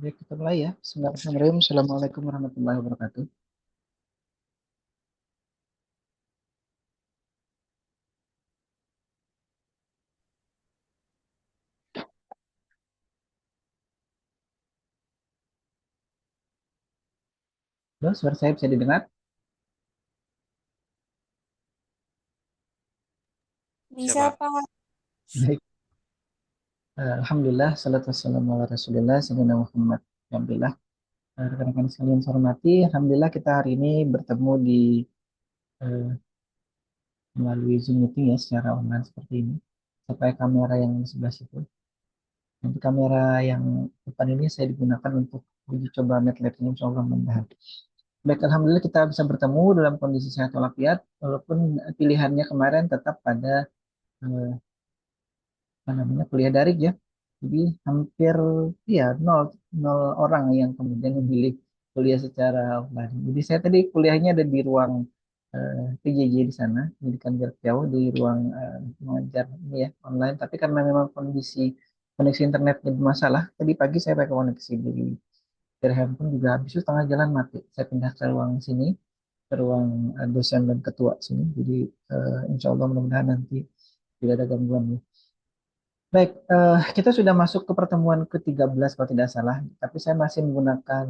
Baik, kita mulai ya. Bismillahirrahmanirrahim. Assalamualaikum warahmatullahi wabarakatuh. Halo, suara saya bisa didengar? Bisa, Siapa? Pak. Baik. Alhamdulillah, salatu wassalamu ala rasulillah, sayyidina Muhammad. Alhamdulillah. Rekan-rekan sekalian saya hormati, Alhamdulillah kita hari ini bertemu di eh, melalui Zoom meeting ya, secara online seperti ini. Sampai kamera yang di sebelah situ. Nanti kamera yang depan ini saya digunakan untuk uji coba MATLAB ini, insya Allah mudah-mudahan. Baik, Alhamdulillah kita bisa bertemu dalam kondisi sehat walafiat, walaupun pilihannya kemarin tetap pada eh, apa namanya kuliah daring ya. Jadi hampir ya nol orang yang kemudian memilih kuliah secara offline. Jadi saya tadi kuliahnya ada di ruang PJJ di sana, pendidikan jarak jauh di ruang mengajar ini ya online. Tapi karena memang kondisi koneksi internetnya bermasalah, tadi pagi saya pakai koneksi dari handphone juga habis itu tengah jalan mati. Saya pindah ke ruang sini, ke ruang dosen dan ketua sini. Jadi insya Allah mudah-mudahan nanti tidak ada gangguan ya. Baik, kita sudah masuk ke pertemuan ke-13 kalau tidak salah, tapi saya masih menggunakan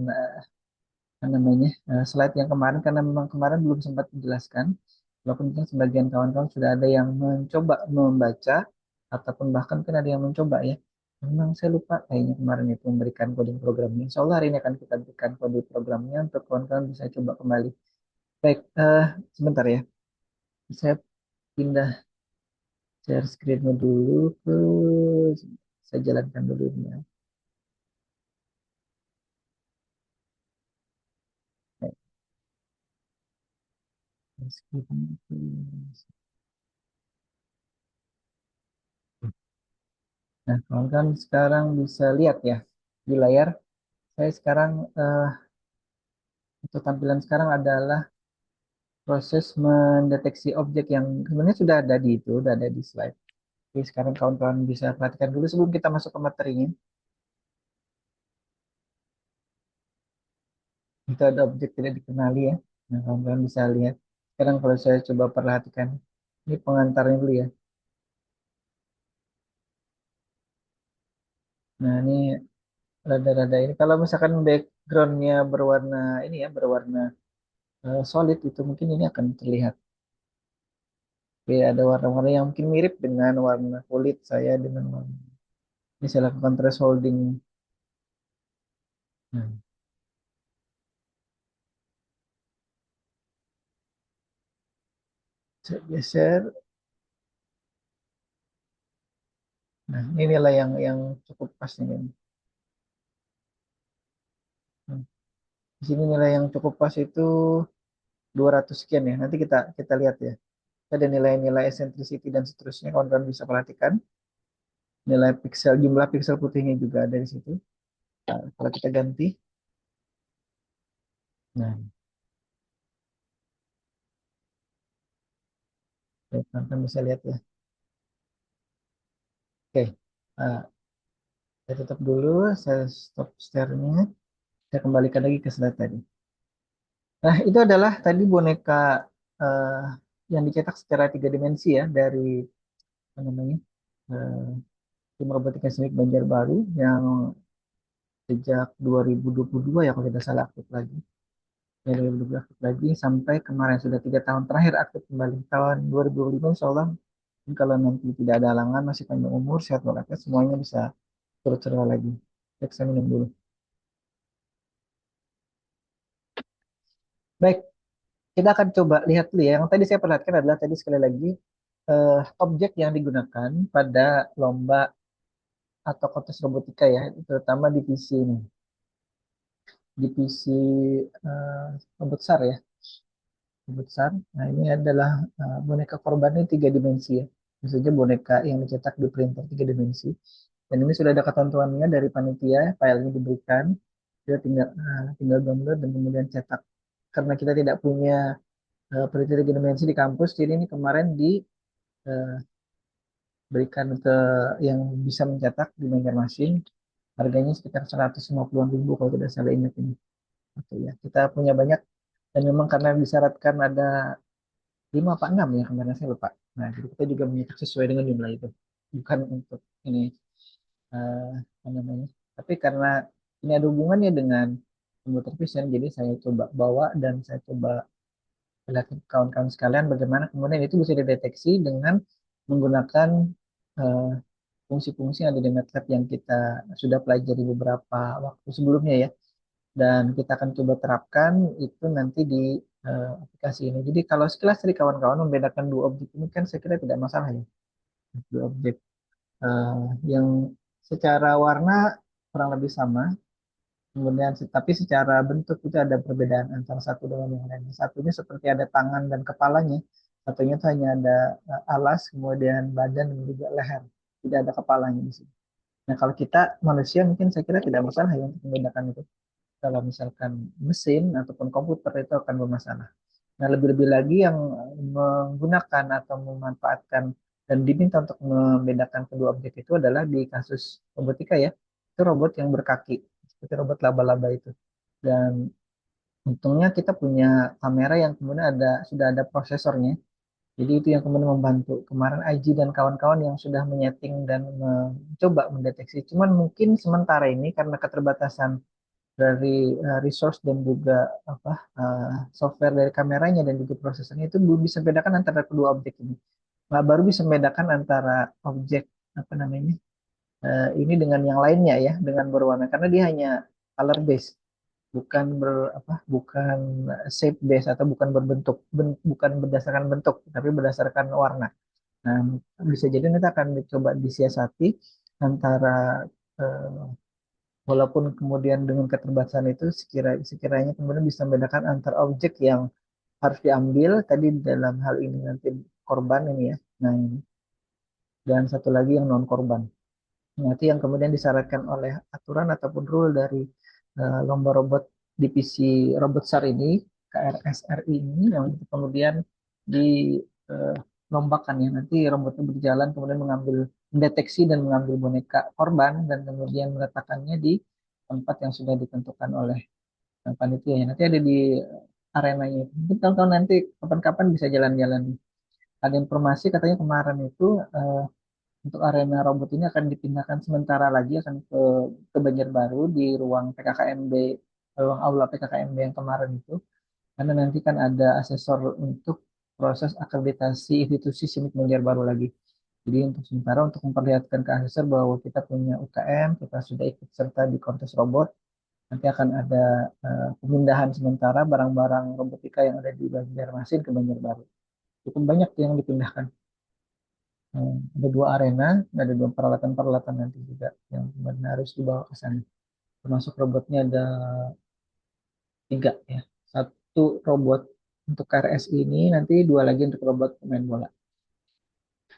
apa namanya slide yang kemarin karena memang kemarin belum sempat menjelaskan. Walaupun mungkin sebagian kawan-kawan sudah ada yang mencoba membaca ataupun bahkan kan ada yang mencoba ya. Memang saya lupa kayaknya kemarin itu memberikan coding programnya. Insya Allah hari ini akan kita berikan kode programnya untuk kawan-kawan bisa coba kembali. Baik, sebentar ya. Saya pindah share screen-nya dulu ke saya jalankan dulu ini ya. Nah, kawan-kawan sekarang bisa lihat ya di layar. Saya sekarang untuk tampilan sekarang adalah proses mendeteksi objek yang sebenarnya sudah ada di itu, sudah ada di slide. Jadi sekarang kawan-kawan bisa perhatikan dulu sebelum kita masuk ke materinya. Itu ada objek tidak dikenali ya. Nah, kawan-kawan bisa lihat. Sekarang kalau saya coba perhatikan, ini pengantarnya dulu ya. Nah, ini rada-rada ini. Kalau misalkan backgroundnya berwarna ini ya, berwarna solid itu mungkin ini akan terlihat. Oke, ada warna-warna yang mungkin mirip dengan warna kulit saya dengan warna. Ini saya lakukan thresholding. Nah, saya geser. Nah, ini nilai yang cukup pas ini. Nah, di sini nilai yang cukup pas itu 200 sekian ya. Nanti kita kita lihat ya. Ada nilai-nilai eccentricity dan seterusnya. Kawan-kawan bisa perhatikan. Nilai piksel, jumlah piksel putihnya juga ada di situ. Nah, kalau kita ganti. Nah, ya, kawan-kawan bisa lihat ya. Oke. Nah, saya tutup dulu. Saya stop share-nya. Saya kembalikan lagi ke slide tadi. Nah, itu adalah tadi boneka eh, yang dicetak secara tiga dimensi ya dari apa namanya eh, tim robotika Senik Banjarbaru yang sejak 2022 ya kalau tidak salah aktif lagi. Ya, 2022 aktif lagi sampai kemarin sudah 3 tahun terakhir aktif kembali. Tahun 2025 insya Allah kalau nanti tidak ada halangan masih panjang umur sehat walafiat semuanya bisa terus cerah lagi. Baik, saya minum dulu. Baik, kita akan coba lihat dulu ya. Yang tadi saya perhatikan adalah tadi sekali lagi objek yang digunakan pada lomba atau kontes robotika ya, terutama divisi ini, divisi robot SAR ya, robot SAR. Nah ini adalah boneka korbannya tiga dimensi ya, maksudnya boneka yang dicetak di printer tiga dimensi. Dan ini sudah ada ketentuannya dari panitia, filenya diberikan, kita tinggal download dan kemudian cetak. Karena kita tidak punya printer tiga dimensi di kampus, jadi ini kemarin diberikan ke yang bisa mencetak di Banjarmasin. Harganya sekitar 150-an ribu kalau tidak salah ingat ini. Oke ya, kita punya banyak dan memang karena disyaratkan ada 5 apa 6 ya kemarin saya lupa. Nah, jadi kita juga menyetak sesuai dengan jumlah itu. Bukan untuk ini apa namanya. Tapi karena ini ada hubungannya dengan computer vision, jadi saya coba bawa dan saya coba lihat kawan-kawan sekalian bagaimana kemudian itu bisa dideteksi dengan menggunakan eh, fungsi-fungsi yang ada di MATLAB yang kita sudah pelajari beberapa waktu sebelumnya ya. Dan kita akan coba terapkan itu nanti di aplikasi ini. Jadi kalau sekilas dari kawan-kawan membedakan dua objek ini kan saya kira tidak masalah ya. Dua objek eh, yang secara warna kurang lebih sama, kemudian tapi secara bentuk itu ada perbedaan antara satu dengan yang lain. Satunya seperti ada tangan dan kepalanya, satunya itu hanya ada alas, kemudian badan dan juga leher, tidak ada kepalanya di sini. Nah kalau kita manusia mungkin saya kira tidak masalah ya untuk membedakan itu. Kalau misalkan mesin ataupun komputer itu akan bermasalah. Nah, lebih-lebih lagi yang menggunakan atau memanfaatkan dan diminta untuk membedakan kedua objek itu adalah di kasus robotika ya. Itu robot yang berkaki, seperti robot laba-laba itu. Dan untungnya kita punya kamera yang kemudian sudah ada prosesornya. Jadi itu yang kemudian membantu. Kemarin IG dan kawan-kawan yang sudah menyeting dan mencoba mendeteksi. Cuman mungkin sementara ini karena keterbatasan dari resource dan juga apa software dari kameranya dan juga prosesornya itu belum bisa membedakan antara kedua objek ini. Nah, baru bisa membedakan antara objek apa namanya ini dengan yang lainnya ya dengan berwarna karena dia hanya color base bukan bukan shape base atau bukan bukan berdasarkan bentuk tapi berdasarkan warna. Nah, bisa jadi nanti akan dicoba disiasati antara eh, walaupun kemudian dengan keterbatasan itu sekiranya kemudian bisa membedakan antar objek yang harus diambil tadi dalam hal ini nanti korban ini ya. Nah, ini. Dan satu lagi yang non korban. Nanti yang kemudian disyaratkan oleh aturan ataupun rule dari lomba robot divisi robot SAR ini, KRSRI ini yang kemudian dilombakan ya. Nanti robotnya berjalan kemudian mendeteksi dan mengambil boneka korban dan kemudian meletakkannya di tempat yang sudah ditentukan oleh panitia ya. Nanti ada di arenanya. Mungkin tahun-tahun nanti kapan-kapan bisa jalan-jalan. Ada informasi katanya kemarin itu untuk arena robot ini akan dipindahkan sementara lagi akan ke Banjarbaru di ruang PKKMB, ruang aula PKKMB yang kemarin itu. Karena nanti kan ada asesor untuk proses akreditasi institusi SIMIK Banjarbaru lagi. Jadi untuk sementara untuk memperlihatkan ke asesor bahwa kita punya UKM, kita sudah ikut serta di kontes robot, nanti akan ada pemindahan sementara barang-barang robotika yang ada di Banjarmasin ke Banjarbaru. Cukup banyak yang dipindahkan. Ada dua arena, ada dua peralatan-peralatan nanti juga yang benar harus dibawa ke sana. Termasuk robotnya ada 3 ya. Satu robot untuk KRS ini, nanti 2 lagi untuk robot pemain bola.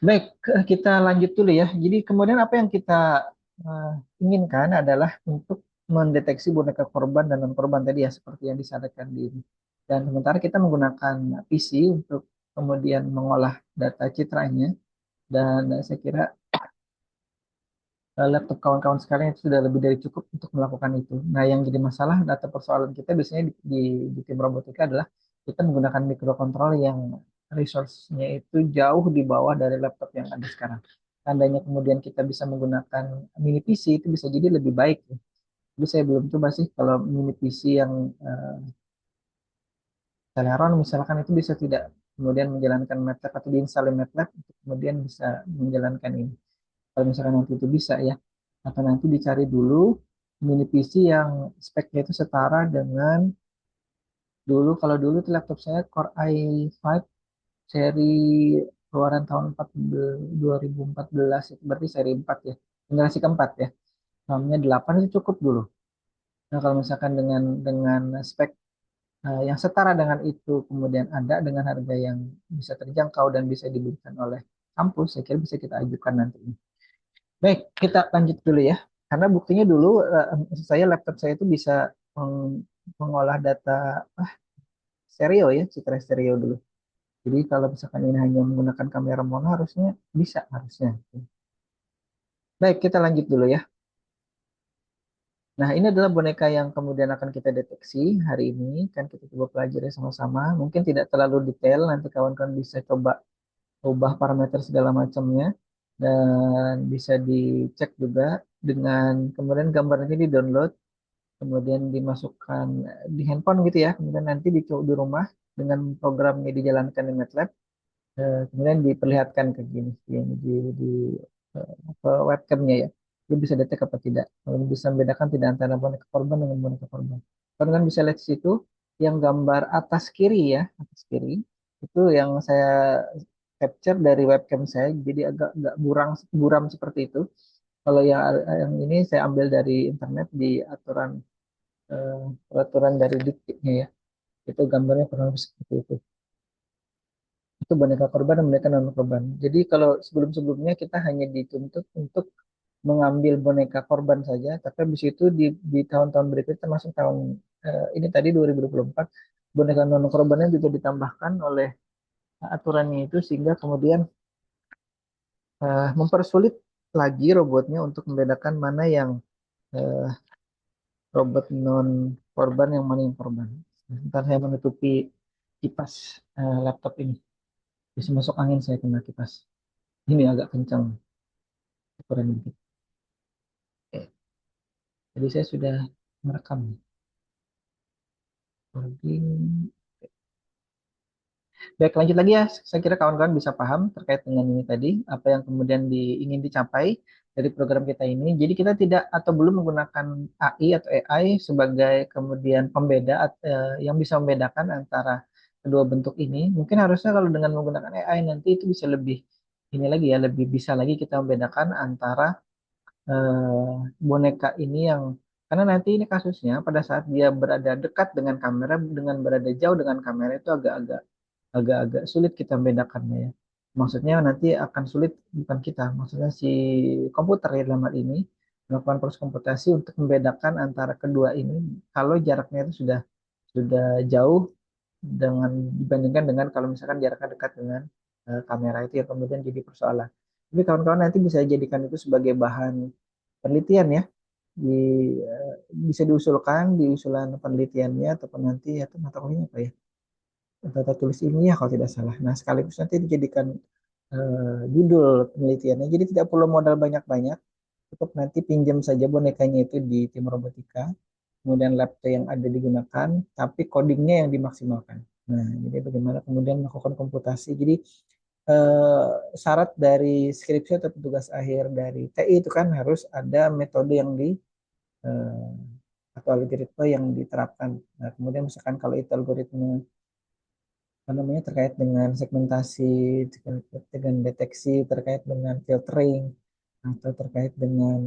Baik, kita lanjut dulu ya. Jadi kemudian apa yang kita eh, inginkan adalah untuk mendeteksi boneka korban dan non korban tadi ya seperti yang disyaratkan di ini. Dan sementara kita menggunakan PC untuk kemudian mengolah data citranya dan saya kira laptop kawan-kawan sekarang itu sudah lebih dari cukup untuk melakukan itu. Nah, yang jadi masalah data persoalan kita biasanya di tim robotika adalah kita menggunakan microcontroller yang resource-nya itu jauh di bawah dari laptop yang ada sekarang. Seandainya kemudian kita bisa menggunakan mini PC itu bisa jadi lebih baik. Ya. Tapi saya belum coba sih kalau mini PC yang Celeron misalkan itu bisa tidak kemudian menjalankan MATLAB atau diinstal MATLAB untuk kemudian bisa menjalankan ini. Kalau misalkan nanti itu bisa ya. Atau nanti dicari dulu mini PC yang speknya itu setara dengan dulu. Kalau dulu tuh laptop saya Core i5 seri keluaran tahun 2014 itu berarti seri 4 ya. Generasi keempat ya. RAM-nya 8 itu cukup dulu. Nah, kalau misalkan dengan spek yang setara dengan itu kemudian ada dengan harga yang bisa terjangkau dan bisa diberikan oleh kampus, saya kira bisa kita ajukan nanti. Baik, kita lanjut dulu ya. Karena buktinya dulu saya laptop saya itu bisa mengolah data stereo ya, citra stereo dulu. Jadi kalau misalkan ini hanya menggunakan kamera mono harusnya bisa harusnya. Baik, kita lanjut dulu ya. Nah, ini adalah boneka yang kemudian akan kita deteksi hari ini. Kan kita coba pelajari sama-sama. Mungkin tidak terlalu detail, nanti kawan-kawan bisa coba ubah parameter segala macamnya. Dan bisa dicek juga dengan kemudian gambarnya di-download, kemudian dimasukkan di handphone gitu ya. Kemudian nanti dicoba di rumah dengan programnya dijalankan di MATLAB. Kemudian diperlihatkan ke gini di webcamnya ya, dia bisa detek apa tidak. Bisa membedakan tidak antara boneka korban dengan boneka korban. Kalian kan bisa lihat di situ yang gambar atas kiri ya, atas kiri itu yang saya capture dari webcam saya, jadi agak buram buram seperti itu. Kalau yang ini saya ambil dari internet di eh, peraturan dari Diktiknya ya, itu gambarnya kurang lebih seperti itu. Itu boneka korban dan boneka non korban. Jadi kalau sebelum-sebelumnya kita hanya dituntut untuk mengambil boneka korban saja, tapi habis itu di tahun-tahun berikutnya termasuk tahun ini tadi 2024 boneka non korbannya juga ditambahkan oleh aturannya itu sehingga kemudian mempersulit lagi robotnya untuk membedakan mana yang eh, robot non korban yang mana yang korban. Sebentar saya menutupi kipas laptop ini. Bisa masuk angin saya kena kipas. Ini agak kencang ukuran dikit. Oke. Jadi saya sudah merekam. Recording. Baik, lanjut lagi ya. Saya kira kawan-kawan bisa paham terkait dengan ini tadi, apa yang kemudian ingin dicapai dari program kita ini. Jadi kita tidak atau belum menggunakan AI atau AI sebagai kemudian pembeda yang bisa membedakan antara kedua bentuk ini. Mungkin harusnya kalau dengan menggunakan AI nanti itu bisa lebih ini lagi ya, lebih bisa lagi kita membedakan antara eh, boneka ini yang karena nanti ini kasusnya pada saat dia berada dekat dengan kamera dengan berada jauh dengan kamera itu agak-agak sulit kita membedakannya ya. Maksudnya nanti akan sulit bukan kita, maksudnya si komputer ya dalam hal ini melakukan proses komputasi untuk membedakan antara kedua ini kalau jaraknya itu sudah jauh dengan dibandingkan dengan kalau misalkan jaraknya dekat dengan kamera itu ya kemudian jadi persoalan. Tapi kawan-kawan nanti bisa jadikan itu sebagai bahan penelitian ya di eh, bisa diusulkan di usulan penelitiannya ataupun nanti atau mata kuliahnya apa ya tata tulis ilmiah kalau tidak salah. Nah sekaligus nanti dijadikan judul penelitiannya. Jadi tidak perlu modal banyak-banyak, cukup nanti pinjam saja bonekanya itu di tim robotika, kemudian laptop yang ada digunakan, tapi codingnya yang dimaksimalkan. Nah jadi bagaimana kemudian melakukan komputasi. Jadi eh, syarat dari skripsi atau tugas akhir dari TI itu kan harus ada metode yang eh, atau algoritma yang diterapkan. Nah, kemudian misalkan kalau itu algoritma apa namanya terkait dengan segmentasi, dengan deteksi, terkait dengan filtering, atau terkait dengan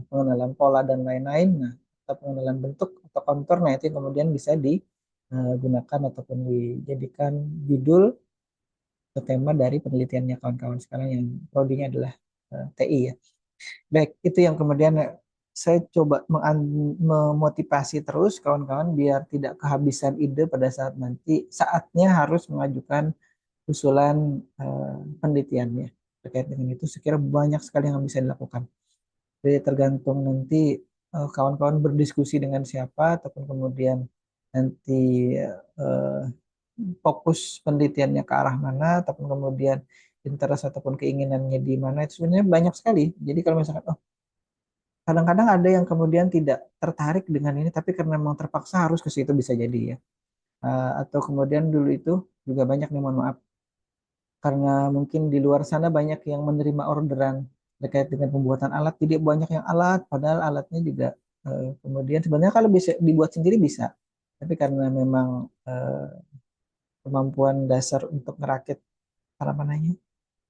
pengenalan pola dan lain-lain, nah, atau pengenalan bentuk atau kontur, nah itu yang kemudian bisa digunakan ataupun dijadikan judul atau tema dari penelitiannya kawan-kawan sekarang yang prodinya adalah TI ya. Baik, itu yang kemudian saya coba memotivasi terus kawan-kawan biar tidak kehabisan ide pada saat nanti saatnya harus mengajukan usulan penelitiannya. Terkait dengan itu, sekira banyak sekali yang bisa dilakukan. Jadi tergantung nanti kawan-kawan berdiskusi dengan siapa, ataupun kemudian nanti eh, fokus penelitiannya ke arah mana, ataupun kemudian interest ataupun keinginannya di mana, itu sebenarnya banyak sekali. Jadi kalau misalkan, oh kadang-kadang ada yang kemudian tidak tertarik dengan ini, tapi karena memang terpaksa harus ke situ bisa jadi ya. Atau kemudian dulu itu juga banyak nih, mohon maaf, karena mungkin di luar sana banyak yang menerima orderan terkait dengan pembuatan alat, jadi banyak yang alat, padahal alatnya juga kemudian sebenarnya kalau bisa dibuat sendiri bisa, tapi karena memang eh, kemampuan dasar untuk merakit apa namanya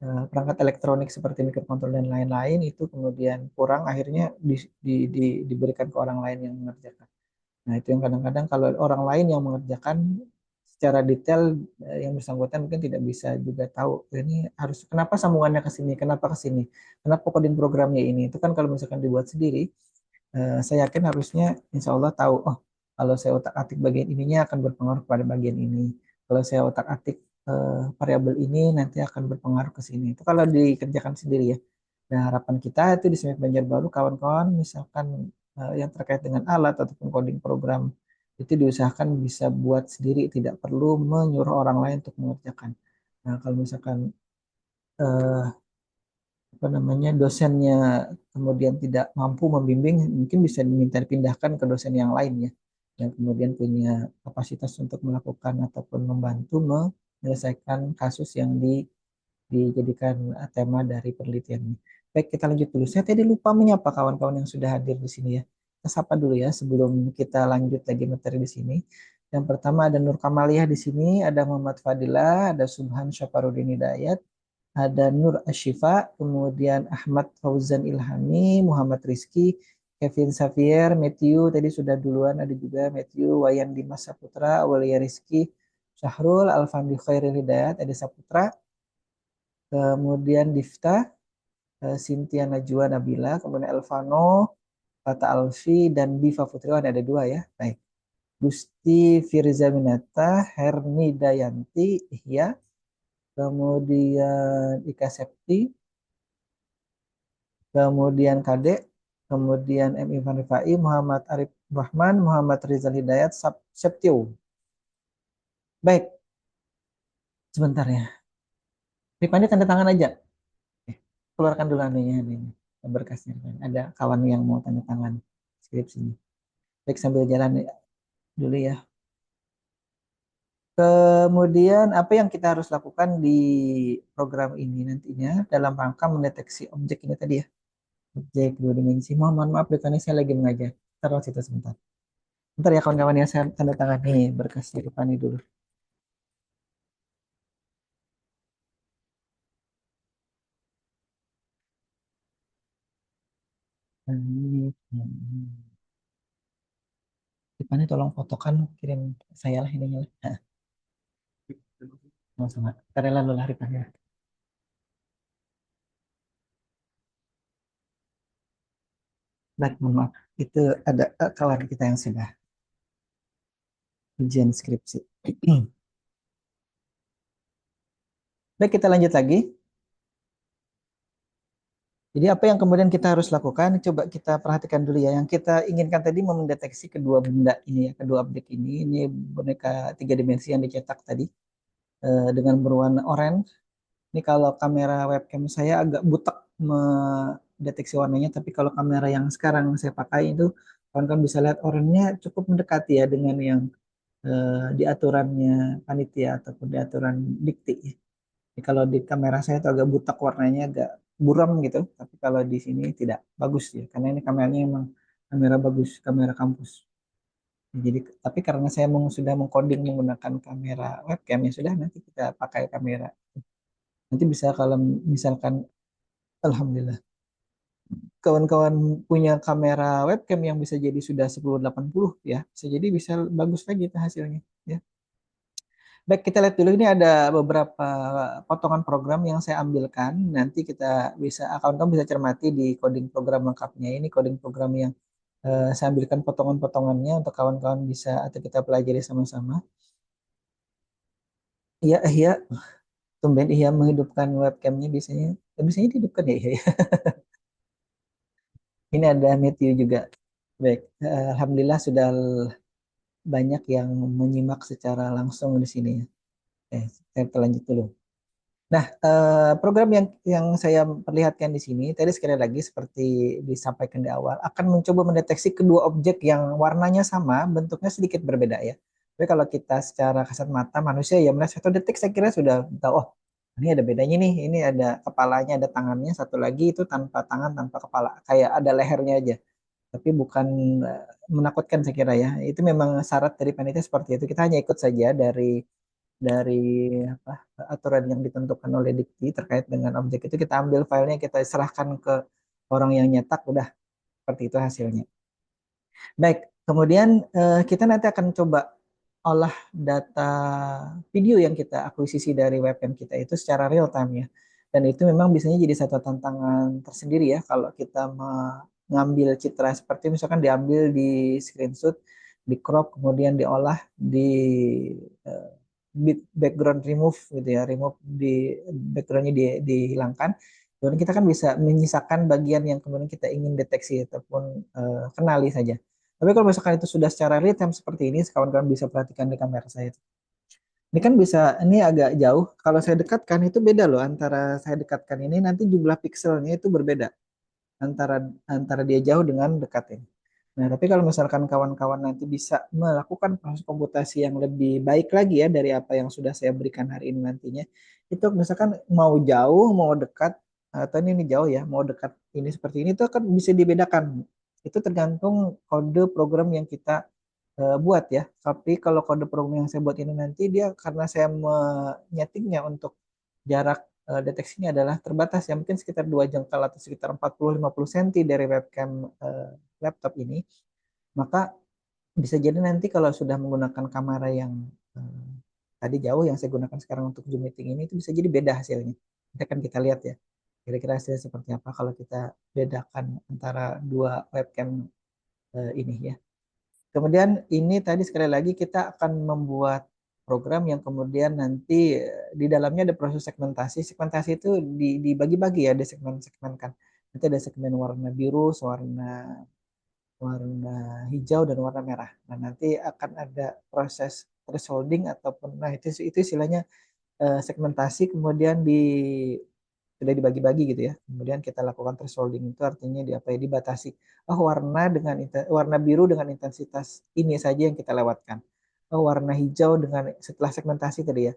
perangkat elektronik seperti mikrokontroler dan lain-lain itu kemudian kurang, akhirnya diberikan ke orang lain yang mengerjakan. Nah, itu yang kadang-kadang kalau orang lain yang mengerjakan secara detail yang bersangkutan mungkin tidak bisa juga tahu ini harus kenapa sambungannya ke sini, kenapa ke sini, kenapa coding programnya ini. Itu kan kalau misalkan dibuat sendiri, saya yakin harusnya insya Allah tahu, oh kalau saya otak-atik bagian ininya akan berpengaruh pada bagian ini. Kalau saya otak-atik variabel ini nanti akan berpengaruh ke sini. Itu kalau dikerjakan sendiri ya. Nah, harapan kita itu di Semek Banjarbaru kawan-kawan misalkan yang terkait dengan alat ataupun coding program itu diusahakan bisa buat sendiri, tidak perlu menyuruh orang lain untuk mengerjakan. Nah, kalau misalkan eh, apa namanya dosennya kemudian tidak mampu membimbing, mungkin bisa diminta dipindahkan ke dosen yang lain ya, yang kemudian punya kapasitas untuk melakukan ataupun membantu menyelesaikan kasus yang dijadikan tema dari penelitian ini. Baik, kita lanjut dulu. Saya tadi lupa menyapa kawan-kawan yang sudah hadir di sini ya. Kita sapa dulu ya sebelum kita lanjut lagi materi di sini. Yang pertama ada Nur Kamaliah di sini, ada Muhammad Fadilah, ada Subhan Syaparudin Hidayat, ada Nur Ashifa, kemudian Ahmad Fauzan Ilhami, Muhammad Rizky, Kevin Xavier, Matthew, tadi sudah duluan ada juga Matthew, Wayan Dimas Saputra, Aulia Rizky, Syahrul, Alfandi Khairil Hidayat, ada Saputra, kemudian Difta, Cynthia Najwa Nabila, kemudian Elvano, Fata Alfi, dan Diva Putriwan ada dua ya. Baik. Gusti Firza Minata, Herni Dayanti, Ihya, kemudian Ika Septi, kemudian Kadek, kemudian M. Ivan Rifai, Muhammad Arif Rahman, Muhammad Rizal Hidayat, Septio. Baik, sebentar ya. Rifani tanda tangan aja. Keluarkan dulu anunya ini, berkasnya. Ada kawan yang mau tanda tangan skripsinya. Baik, sambil jalan dulu ya. Kemudian apa yang kita harus lakukan di program ini nantinya dalam rangka mendeteksi objek ini tadi ya. Objek dua dimensi. Mohon maaf, Rifani saya lagi mengajar. Taruh situ sebentar. Bentar ya kawan-kawan ya, saya tanda tangan nih berkasnya Rifani dulu. Rifani tolong fotokan, kirim saya lah ininya. Nah, sama-sama. Karena lalu lah Rifani. Baik, mohon maaf. Itu ada kawan kita yang sudah ujian skripsi. Baik, kita lanjut lagi. Jadi apa yang kemudian kita harus lakukan? Coba kita perhatikan dulu ya. Yang kita inginkan tadi mendeteksi kedua benda ini ya, kedua objek ini. Ini boneka tiga dimensi yang dicetak tadi dengan berwarna oranye. Ini kalau kamera webcam saya agak butek mendeteksi warnanya, tapi kalau kamera yang sekarang saya pakai itu, kawan-kawan bisa lihat oranye cukup mendekati ya dengan yang di aturannya panitia ataupun di aturan dikti. Jadi kalau di kamera saya itu agak butak warnanya, agak buram gitu. Tapi kalau di sini tidak bagus ya, karena ini kameranya memang kamera bagus, kamera kampus. Jadi, tapi karena saya sudah mengcoding menggunakan kamera webcam ya sudah nanti kita pakai kamera. Nanti bisa kalau misalkan, alhamdulillah, kawan-kawan punya kamera webcam yang bisa jadi sudah 1080 ya, bisa jadi bisa bagus lagi itu hasilnya. Ya. Baik, kita lihat dulu ini ada beberapa potongan program yang saya ambilkan. Nanti kita bisa, kawan-kawan bisa cermati di coding program lengkapnya. Ini coding program yang saya ambilkan potongan-potongannya untuk kawan-kawan bisa atau kita pelajari sama-sama. Iya, iya, tumben iya menghidupkan webcamnya biasanya. Biasanya dihidupkan ya, iya, iya. Ini ada Matthew juga. Baik, alhamdulillah sudah banyak yang menyimak secara langsung di sini ya. Saya lanjut dulu. Nah, program yang saya perlihatkan di sini tadi sekali lagi seperti disampaikan di awal akan mencoba mendeteksi kedua objek yang warnanya sama, bentuknya sedikit berbeda ya. Tapi kalau kita secara kasat mata manusia ya melihat satu detik saya kira sudah tahu, oh ini ada bedanya nih, ini ada kepalanya, ada tangannya, satu lagi itu tanpa tangan, tanpa kepala, kayak ada lehernya aja. Tapi bukan menakutkan saya kira ya. Itu memang syarat dari panitia seperti itu. Kita hanya ikut saja dari apa, aturan yang ditentukan oleh Dikti terkait dengan objek itu, kita ambil filenya, kita serahkan ke orang yang nyetak, udah seperti itu hasilnya. Baik, kemudian kita nanti akan coba olah data video yang kita akuisisi dari webcam kita itu secara real time ya. Dan itu memang biasanya jadi satu tantangan tersendiri ya kalau kita mengambil citra seperti misalkan diambil di screenshot, di crop, kemudian diolah di background remove gitu ya, remove di backgroundnya dihilangkan. Dan kita kan bisa menyisakan bagian yang kemudian kita ingin deteksi ataupun kenali saja. Tapi kalau misalkan itu sudah secara real time seperti ini, kawan-kawan bisa perhatikan di kamera saya. Ini kan bisa, ini agak jauh. Kalau saya dekatkan itu beda loh antara saya dekatkan ini nanti jumlah pikselnya itu berbeda antara antara dia jauh dengan dekat ini. Nah, tapi kalau misalkan kawan-kawan nanti bisa melakukan proses komputasi yang lebih baik lagi ya dari apa yang sudah saya berikan hari ini nantinya, itu misalkan mau jauh, mau dekat, atau ini jauh ya, mau dekat ini seperti ini, itu akan bisa dibedakan. Itu tergantung kode program yang kita buat ya. Tapi kalau kode program yang saya buat ini nanti dia karena saya menyetingnya untuk jarak deteksinya adalah terbatas ya mungkin sekitar 2 jengkal atau sekitar 40-50 cm dari webcam laptop ini, maka bisa jadi nanti kalau sudah menggunakan kamera yang eh, tadi jauh yang saya gunakan sekarang untuk Zoom meeting ini itu bisa jadi beda hasilnya. Nanti akan kita lihat ya. Kira-kira hasilnya seperti apa kalau kita bedakan antara dua webcam ini ya. Kemudian ini tadi sekali lagi kita akan membuat program yang kemudian nanti di dalamnya ada proses segmentasi. Segmentasi itu dibagi-bagi ya, ada segmen-segmenkan. Nanti ada segmen warna biru, warna warna hijau dan warna merah. Nah, nanti akan ada proses thresholding ataupun nah itu istilahnya segmentasi kemudian sudah dibagi-bagi gitu ya. Kemudian kita lakukan thresholding itu artinya di apa ya dibatasi. Oh, warna biru dengan intensitas ini saja yang kita lewatkan. Oh, warna hijau dengan setelah segmentasi tadi ya.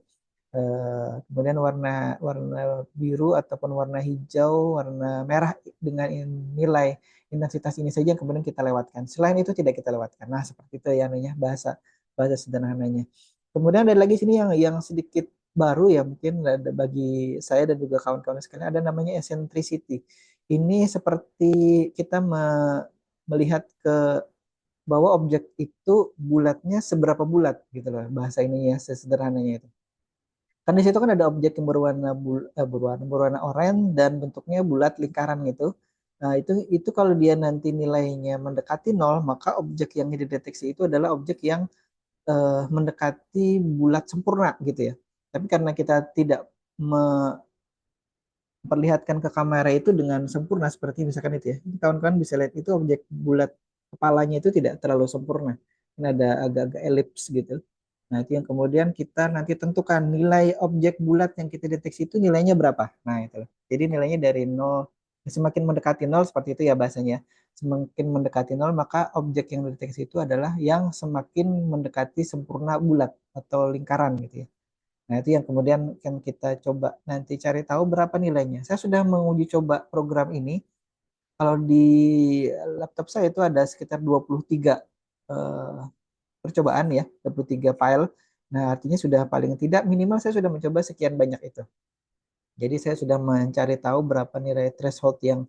Kemudian warna warna biru ataupun warna hijau, warna merah dengan nilai intensitas ini saja yang kemudian kita lewatkan. Selain itu tidak kita lewatkan. Nah, seperti itu ya namanya bahasa bahasa sederhananya. Kemudian ada lagi sini yang sedikit baru ya mungkin ada bagi saya dan juga kawan-kawan sekalian ada namanya eccentricity. Ini seperti kita melihat ke bahwa objek itu bulatnya seberapa bulat gitu loh bahasa ini ya sesederhananya itu. Kan di situ kan ada objek yang berwarna oranye dan bentuknya bulat lingkaran gitu. Nah, itu kalau dia nanti nilainya mendekati nol, maka objek yang dideteksi itu adalah objek yang mendekati bulat sempurna gitu ya. Tapi karena kita tidak memperlihatkan ke kamera itu dengan sempurna seperti misalkan itu ya. Kawan-kawan bisa lihat itu objek bulat kepalanya itu tidak terlalu sempurna. Ini ada agak-agak elips gitu. Nah, itu yang kemudian kita nanti tentukan nilai objek bulat yang kita deteksi itu nilainya berapa. Nah, itu. Jadi nilainya dari nol semakin mendekati nol seperti itu ya bahasanya. Semakin mendekati nol maka objek yang dideteksi itu adalah yang semakin mendekati sempurna bulat atau lingkaran gitu ya. Nah, itu yang kemudian kan kita coba nanti cari tahu berapa nilainya. Saya sudah menguji coba program ini. Kalau di laptop saya itu ada sekitar 23 eh, percobaan ya, 23 file. Nah, artinya sudah paling tidak minimal saya sudah mencoba sekian banyak itu. Jadi saya sudah mencari tahu berapa nilai threshold yang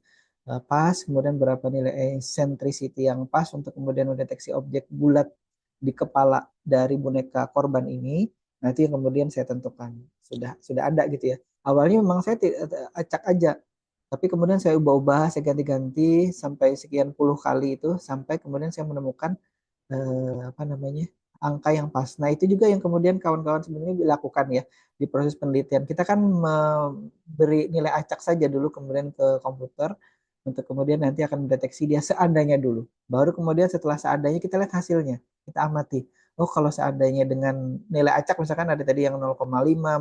pas, kemudian berapa nilai eccentricity yang pas untuk kemudian mendeteksi objek bulat di kepala dari boneka korban ini. Nanti yang kemudian saya tentukan sudah ada gitu ya. Awalnya memang saya acak aja, tapi kemudian saya ubah-ubah, saya ganti-ganti sampai sekian puluh kali itu sampai kemudian saya menemukan apa namanya angka yang pas. Nah itu juga yang kemudian kawan-kawan sebenarnya dilakukan ya di proses penelitian. Kita kan memberi nilai acak saja dulu kemudian ke komputer untuk kemudian nanti akan mendeteksi dia seandainya dulu. Baru kemudian setelah seandainya kita lihat hasilnya, kita amati. Oh kalau seandainya dengan nilai acak misalkan ada tadi yang 0,5,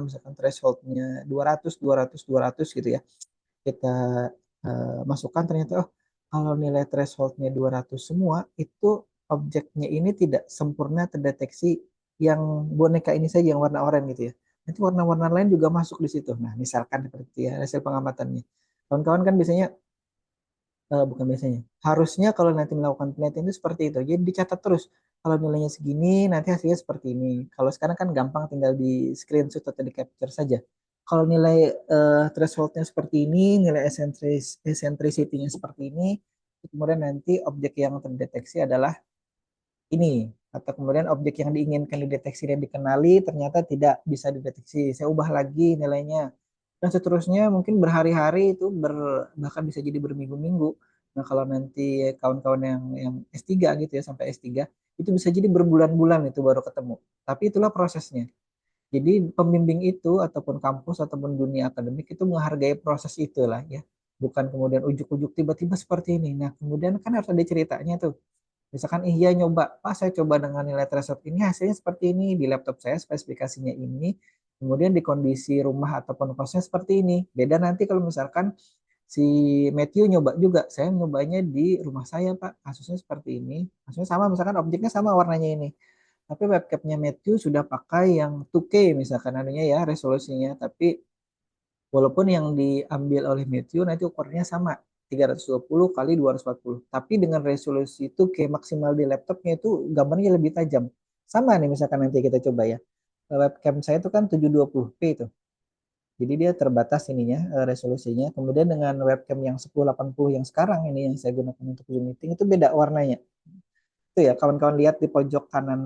misalkan thresholdnya 200, 200, 200 gitu ya. Kita masukkan ternyata oh kalau nilai thresholdnya 200 semua itu objeknya ini tidak sempurna terdeteksi yang boneka ini saja yang warna oranye gitu ya. Nanti warna-warna lain juga masuk di situ. Nah, misalkan seperti ya hasil pengamatannya. Kawan-kawan kan biasanya bukan biasanya. Harusnya kalau nanti melakukan penelitian itu seperti itu. Jadi dicatat terus. Kalau nilainya segini, nanti hasilnya seperti ini. Kalau sekarang kan gampang tinggal di screenshot atau di capture saja. Kalau nilai thresholdnya seperti ini, nilai eccentricity-nya seperti ini, kemudian nanti objek yang terdeteksi adalah ini. Atau kemudian objek yang diinginkan dideteksi dan dikenali ternyata tidak bisa dideteksi. Saya ubah lagi nilainya dan seterusnya mungkin berhari-hari itu bahkan bisa jadi berminggu-minggu. Nah, kalau nanti kawan-kawan yang S3 gitu ya sampai S3 itu bisa jadi berbulan-bulan itu baru ketemu. Tapi itulah prosesnya. Jadi pembimbing itu ataupun kampus ataupun dunia akademik itu menghargai proses itulah ya. Bukan kemudian ujuk-ujuk tiba-tiba seperti ini. Nah, kemudian kan harus ada ceritanya tuh. Misalkan iya nyoba, Pak saya coba dengan nilai threshold ini hasilnya seperti ini, di laptop saya spesifikasinya ini, kemudian di kondisi rumah ataupun kosnya seperti ini. Beda nanti kalau misalkan si Matthew nyoba juga, saya nyobanya di rumah saya Pak, kasusnya seperti ini, kasusnya sama misalkan objeknya sama warnanya ini. Tapi webcamnya Matthew sudah pakai yang 2K misalkan anunya ya resolusinya, tapi walaupun yang diambil oleh Matthew nanti ukurannya sama 320 kali 240. Tapi dengan resolusi itu kayak maksimal di laptopnya itu gambarnya lebih tajam. Sama nih misalkan nanti kita coba ya. Webcam saya itu kan 720p itu. Jadi dia terbatas ininya resolusinya. Kemudian dengan webcam yang 1080 yang sekarang ini yang saya gunakan untuk Zoom meeting itu beda warnanya. Itu ya kawan-kawan lihat di pojok kanan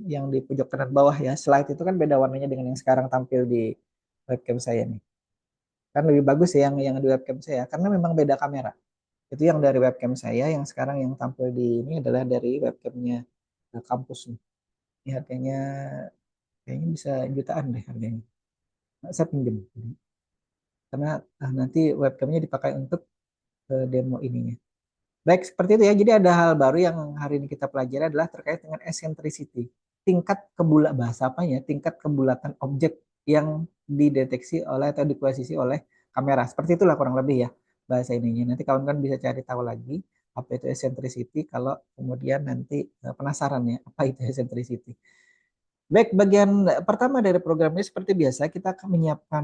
yang di pojok kanan bawah ya. Slide itu kan beda warnanya dengan yang sekarang tampil di webcam saya nih. Kan lebih bagus ya yang di webcam saya karena memang beda kamera. Itu yang dari webcam saya, yang sekarang yang tampil di ini adalah dari webcamnya kampus nih. Ini harganya kayaknya bisa jutaan deh harganya. Saya pinjam karena nanti webcamnya dipakai untuk demo ininya. Baik, seperti itu ya. Jadi ada hal baru yang hari ini kita pelajari adalah terkait dengan eccentricity. Tingkat kebulat bahasa apa ya? Tingkat kebulatan objek yang dideteksi oleh atau dikuasisi oleh kamera. Seperti itulah kurang lebih ya bahasa ininya. Nanti kawan-kawan bisa cari tahu lagi apa itu eccentricity kalau kemudian nanti penasaran ya apa itu eccentricity. Baik, bagian pertama dari program ini seperti biasa kita akan menyiapkan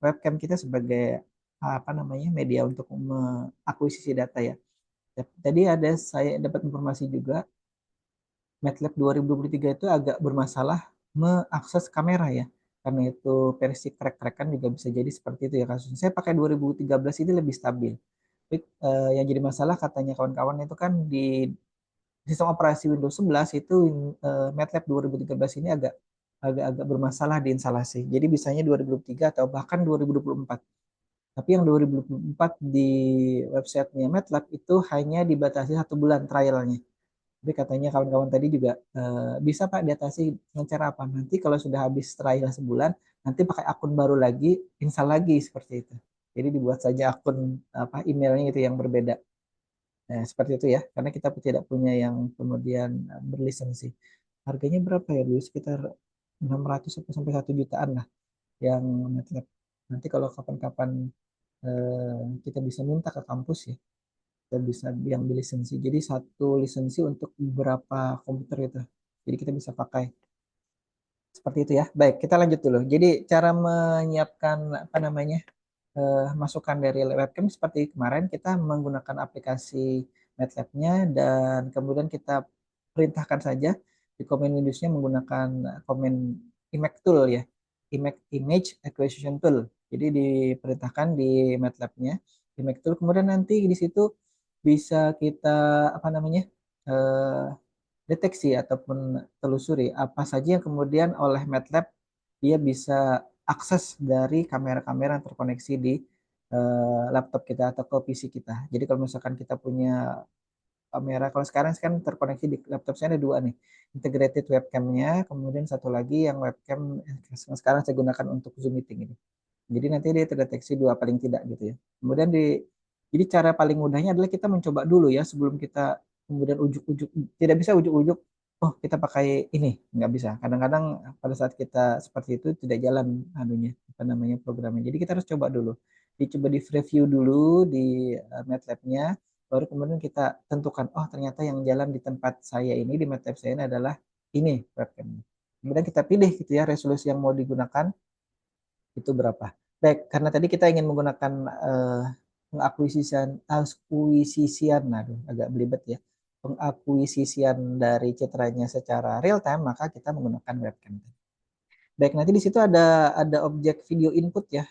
webcam kita sebagai apa namanya media untuk mengakuisisi data ya. Tadi ada saya dapat informasi juga MATLAB 2023 itu agak bermasalah mengakses kamera ya. Karena itu versi crack-crackan juga bisa jadi seperti itu ya kasusnya. Saya pakai 2013 ini lebih stabil. Tapi, yang jadi masalah katanya kawan-kawan itu kan di sistem operasi Windows 11 itu MATLAB 2013 ini agak bermasalah di instalasi. Jadi bisanya 2023 atau bahkan 2024. Tapi yang 2024 di websitenya MATLAB itu hanya dibatasi 1 bulan trialnya. Tapi katanya kawan-kawan tadi juga bisa Pak diatasi dengan cara apa? Nanti kalau sudah habis trial sebulan, nanti pakai akun baru lagi, install lagi seperti itu. Jadi dibuat saja akun apa emailnya itu yang berbeda. Nah, seperti itu ya, karena kita tidak punya yang kemudian berlisensi. Harganya berapa ya dulu? Sekitar 600 sampai 1 jutaan lah yang MATLAB. Nanti kalau kapan-kapan kita bisa minta ke kampus ya, kita bisa yang lisensi. Jadi satu lisensi untuk beberapa komputer itu. Jadi kita bisa pakai seperti itu ya. Baik, kita lanjut dulu. Jadi cara menyiapkan apa namanya masukan dari webcam seperti kemarin kita menggunakan aplikasi MATLAB-nya dan kemudian kita perintahkan saja di komen Windows-nya menggunakan komen Image Tool ya. Image Acquisition Tool. Jadi diperintahkan di MATLAB-nya Image Tool. Kemudian nanti di situ bisa kita apa namanya eh, deteksi ataupun telusuri apa saja yang kemudian oleh MATLAB dia bisa akses dari kamera-kamera yang terkoneksi di laptop kita atau ke PC kita. Jadi kalau misalkan kita punya kamera, kalau sekarang kan terkoneksi di laptop saya ada dua nih, integrated webcamnya, kemudian satu lagi yang webcam yang sekarang saya gunakan untuk Zoom meeting ini. Jadi nanti dia terdeteksi dua paling tidak gitu ya. Kemudian jadi cara paling mudahnya adalah kita mencoba dulu ya sebelum kita kemudian ujuk-ujuk, tidak bisa ujuk-ujuk, oh kita pakai ini, nggak bisa. Kadang-kadang pada saat kita seperti itu tidak jalan anunya, apa namanya programnya. Jadi kita harus coba dulu. Dicoba di review dulu di MATLAB-nya, baru kemudian kita tentukan, oh ternyata yang jalan di tempat saya ini, di MATLAB saya ini adalah ini webcamnya. Kemudian kita pilih gitu ya resolusi yang mau digunakan itu berapa. Baik, karena tadi kita ingin menggunakan pengakuisisian, aduh, agak belibet ya, pengakuisisian dari citranya secara real time, maka kita menggunakan webcam. Baik, nanti di situ ada objek video input ya.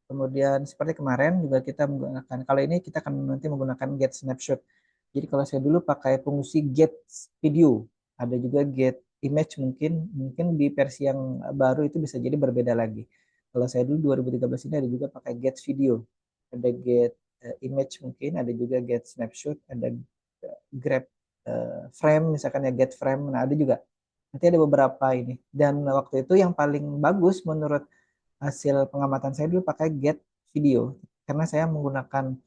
Kemudian seperti kemarin juga kita menggunakan, kalau ini kita akan nanti menggunakan get snapshot. Jadi kalau saya dulu pakai fungsi get video, ada juga get image mungkin di versi yang baru itu bisa jadi berbeda lagi. Kalau saya dulu 2013 ini ada juga pakai get video, ada get image mungkin, ada juga get snapshot, ada grab frame misalkan ya get frame, nah ada juga. Nanti ada beberapa ini. Dan waktu itu yang paling bagus menurut hasil pengamatan saya dulu pakai Get Video. Karena saya menggunakan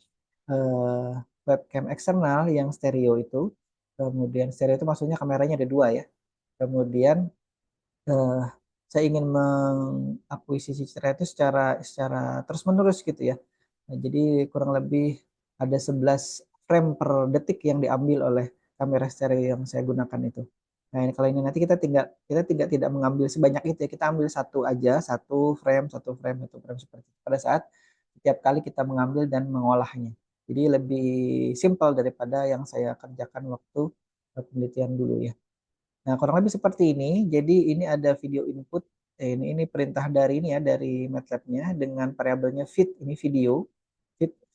eh, webcam eksternal yang stereo itu. Kemudian stereo itu maksudnya kameranya ada dua ya. Kemudian eh, saya ingin mengakuisisi citra itu secara secara terus menerus gitu ya. Nah, jadi kurang lebih ada 11 frame per detik yang diambil oleh kamera stereo yang saya gunakan itu. Nah, ini kalau ini nanti kita tidak mengambil sebanyak itu ya. Kita ambil satu aja, satu frame seperti itu. Pada saat setiap kali kita mengambil dan mengolahnya. Jadi lebih simpel daripada yang saya kerjakan waktu penelitian dulu ya. Nah, kurang lebih seperti ini. Jadi ini ada video input. Ini perintah dari ini ya dari MATLAB-nya dengan variabelnya feed ini video.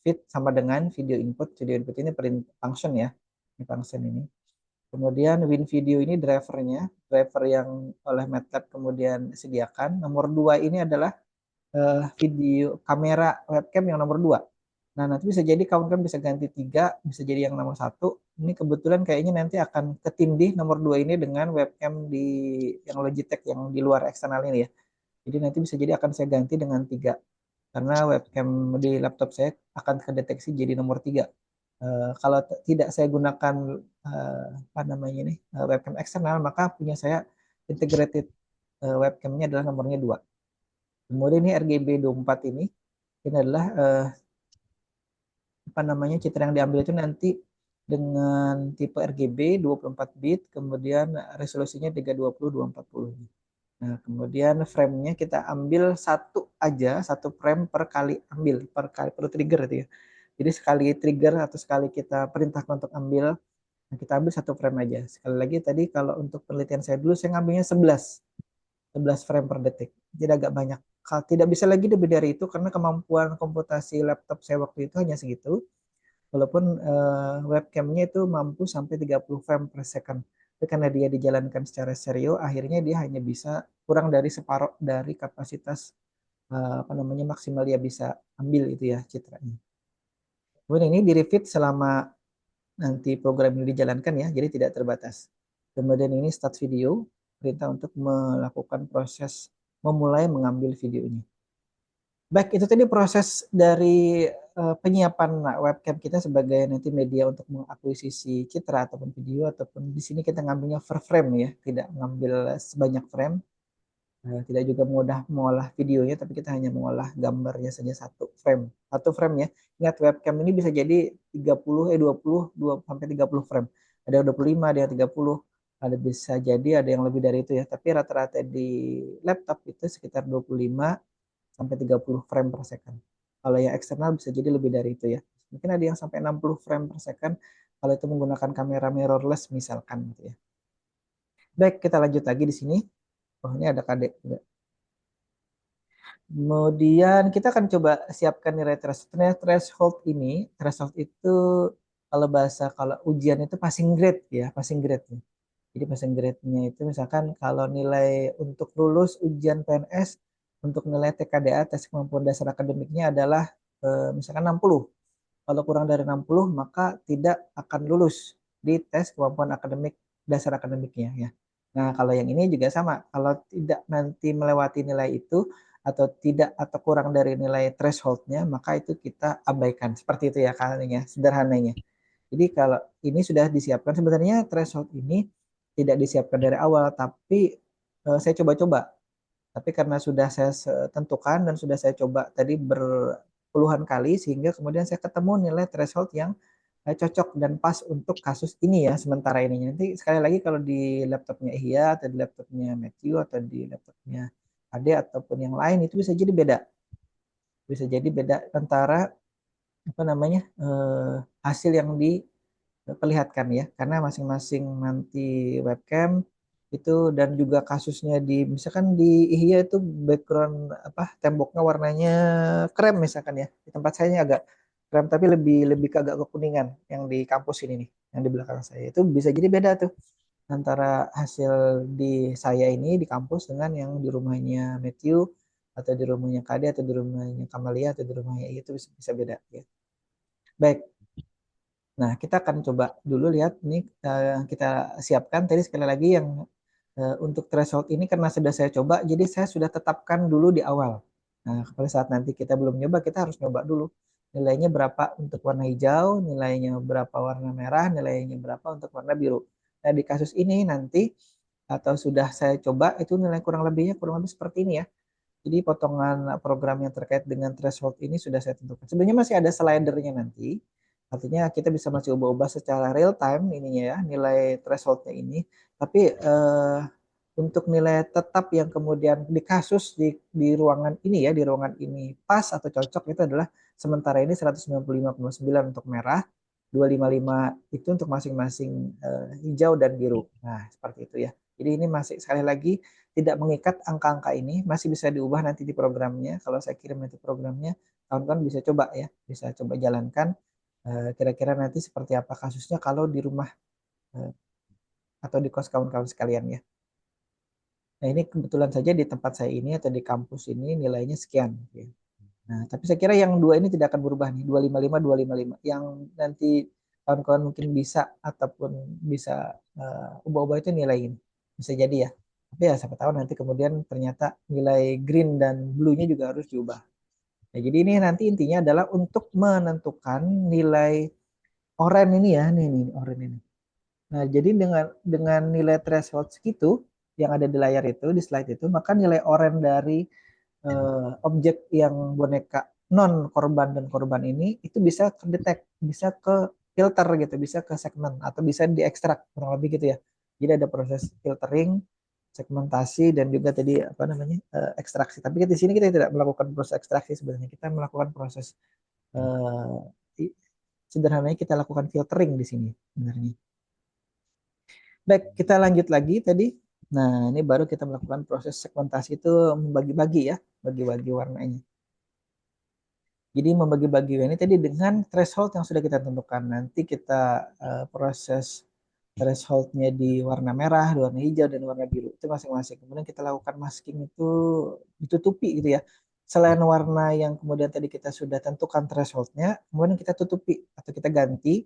Feed sama dengan video input. Video input ini function ya. Ini function ini. Kemudian WinVideo ini drivernya, driver yang oleh MATLAB kemudian sediakan. Nomor 2 ini adalah video kamera webcam yang nomor 2. Nah, nanti bisa jadi kawan kan bisa ganti 3, bisa jadi yang nomor 1. Ini kebetulan kayaknya nanti akan ketindih nomor 2 ini dengan webcam di yang Logitech yang di luar eksternal ini ya. Jadi nanti bisa jadi akan saya ganti dengan 3. Karena webcam di laptop saya akan kedeteksi jadi nomor 3. Kalau tidak saya gunakan apa namanya ini webcam eksternal, maka punya saya integrated webcamnya adalah nomornya 2. Kemudian ini RGB 24 ini adalah apa namanya citra yang diambil itu nanti dengan tipe RGB 24 bit, kemudian resolusinya 320 240. Nah, kemudian frame-nya kita ambil satu aja, satu frame per kali ambil, per trigger itu ya. Jadi sekali trigger atau sekali kita perintahkan untuk ambil, nah kita ambil satu frame aja. Sekali lagi tadi kalau untuk penelitian saya dulu saya ngambilnya 11 frame per detik. Jadi agak banyak. Tidak bisa lagi lebih dari itu karena kemampuan komputasi laptop saya waktu itu hanya segitu. Walaupun webcamnya itu mampu sampai 30 frame per second. Tapi karena dia dijalankan secara stereo, akhirnya dia hanya bisa kurang dari separuh dari kapasitas apa namanya maksimal dia bisa ambil itu ya citranya. Kemudian ini di repeat selama nanti program ini dijalankan ya, jadi tidak terbatas. Kemudian ini start video, perintah untuk melakukan proses memulai mengambil video ini. Baik, itu tadi proses dari penyiapan webcam kita sebagai nanti media untuk mengakuisisi citra ataupun video ataupun di sini kita ngambilnya per frame ya, tidak mengambil sebanyak frame, tidak juga mudah mengolah videonya tapi kita hanya mengolah gambarnya saja satu frame ya. Ingat webcam ini bisa jadi 30 2 sampai 30 frame. Ada 25, ada yang 30, ada bisa jadi ada yang lebih dari itu ya. Tapi rata-rata di laptop itu sekitar 25 sampai 30 frame per second. Kalau yang eksternal bisa jadi lebih dari itu ya. Mungkin ada yang sampai 60 frame per second kalau itu menggunakan kamera mirrorless misalkan gitu ya. Baik, kita lanjut lagi di sini. Oh, ini ada kadek juga. Kemudian kita akan coba siapkan nilai threshold ini. Threshold itu kalau ujian itu passing grade ya, passing grade. Jadi passing grade-nya itu misalkan kalau nilai untuk lulus ujian PNS untuk nilai TKDA tes kemampuan dasar akademiknya adalah misalkan 60. Kalau kurang dari 60 maka tidak akan lulus di tes kemampuan akademik dasar akademiknya ya. Nah, kalau yang ini juga sama. Kalau tidak nanti melewati nilai itu atau tidak atau kurang dari nilai thresholdnya maka itu kita abaikan. Seperti itu ya kalinya, sederhananya. Jadi kalau ini sudah disiapkan sebenarnya threshold ini tidak disiapkan dari awal tapi saya coba-coba. Tapi karena sudah saya tentukan dan sudah saya coba tadi berpuluhan kali sehingga kemudian saya ketemu nilai threshold yang cocok dan pas untuk kasus ini ya sementara ini. Nanti sekali lagi kalau di laptopnya Ihya atau di laptopnya Matthew atau di laptopnya Ade ataupun yang lain itu bisa jadi beda. Bisa jadi beda antara apa namanya hasil yang diperlihatkan ya karena masing-masing nanti webcam itu dan juga kasusnya di misalkan di Ihya itu background apa temboknya warnanya krem misalkan ya di tempat saya ini agak krem tapi lebih lebih ke agak kekuningan yang di kampus ini nih yang di belakang saya itu bisa jadi beda tuh antara hasil di saya ini di kampus dengan yang di rumahnya Matthew atau di rumahnya Kade atau di rumahnya Kamalia atau di rumahnya itu bisa, bisa beda ya. Baik, nah kita akan coba dulu lihat nih kita siapkan tadi sekali lagi yang Untuk threshold ini karena sudah saya coba, jadi saya sudah tetapkan dulu di awal. Nah, pada saat nanti kita belum nyoba, kita harus nyoba dulu. Nilainya berapa untuk warna hijau, nilainya berapa warna merah, nilainya berapa untuk warna biru. Nah, di kasus ini nanti, atau sudah saya coba, itu nilai kurang lebihnya kurang lebih seperti ini ya. Jadi potongan program yang terkait dengan threshold ini sudah saya tentukan. Sebenarnya masih ada slidernya nanti. Artinya kita bisa masih ubah-ubah secara real time ininya ya, nilai thresholdnya ini. Tapi untuk nilai tetap yang kemudian di kasus di ruangan ini ya, di ruangan ini pas atau cocok itu adalah sementara ini 195,9 untuk merah, 255 itu untuk masing-masing hijau dan biru. Nah, seperti itu ya. Jadi ini masih sekali lagi tidak mengikat angka-angka ini, masih bisa diubah nanti di programnya. Kalau saya kirim nanti programnya, kawan-kawan bisa coba ya, bisa coba jalankan kira-kira nanti seperti apa kasusnya kalau di rumah eh, atau di kos kawan-kawan sekalian ya. Nah, ini kebetulan saja di tempat saya ini atau di kampus ini nilainya sekian. Ya. Nah, tapi saya kira yang dua ini tidak akan berubah nih, 255, 255. Yang nanti kawan-kawan mungkin bisa ataupun bisa ubah-ubah itu nilai ini. Bisa jadi ya. Tapi ya siapa tahu nanti kemudian ternyata nilai green dan blue-nya juga harus diubah. Nah, jadi ini nanti intinya adalah untuk menentukan nilai oren ini ya, nih oren ini. Nah, jadi dengan nilai threshold segitu yang ada di layar itu, di slide itu, maka nilai oren dari objek yang boneka non korban dan korban ini itu bisa kedetek, bisa ke filter gitu, bisa ke segmen atau bisa diekstrak kurang lebih gitu ya. Jadi ada proses filtering, segmentasi dan juga tadi apa namanya ekstraksi. Tapi di sini kita tidak melakukan proses ekstraksi sebenarnya, kita melakukan proses sederhananya kita lakukan filtering di sini sebenarnya. Baik, kita lanjut lagi tadi. Nah, ini baru kita melakukan proses segmentasi itu membagi-bagi ya, bagi-bagi warnanya. Jadi membagi-bagi ini tadi dengan threshold yang sudah kita tentukan. Nanti kita proses thresholdnya di warna merah, di warna hijau, dan warna biru. Itu masing-masing. Kemudian kita lakukan masking itu ditutupi gitu ya. Selain warna yang kemudian tadi kita sudah tentukan thresholdnya, kemudian kita tutupi atau kita ganti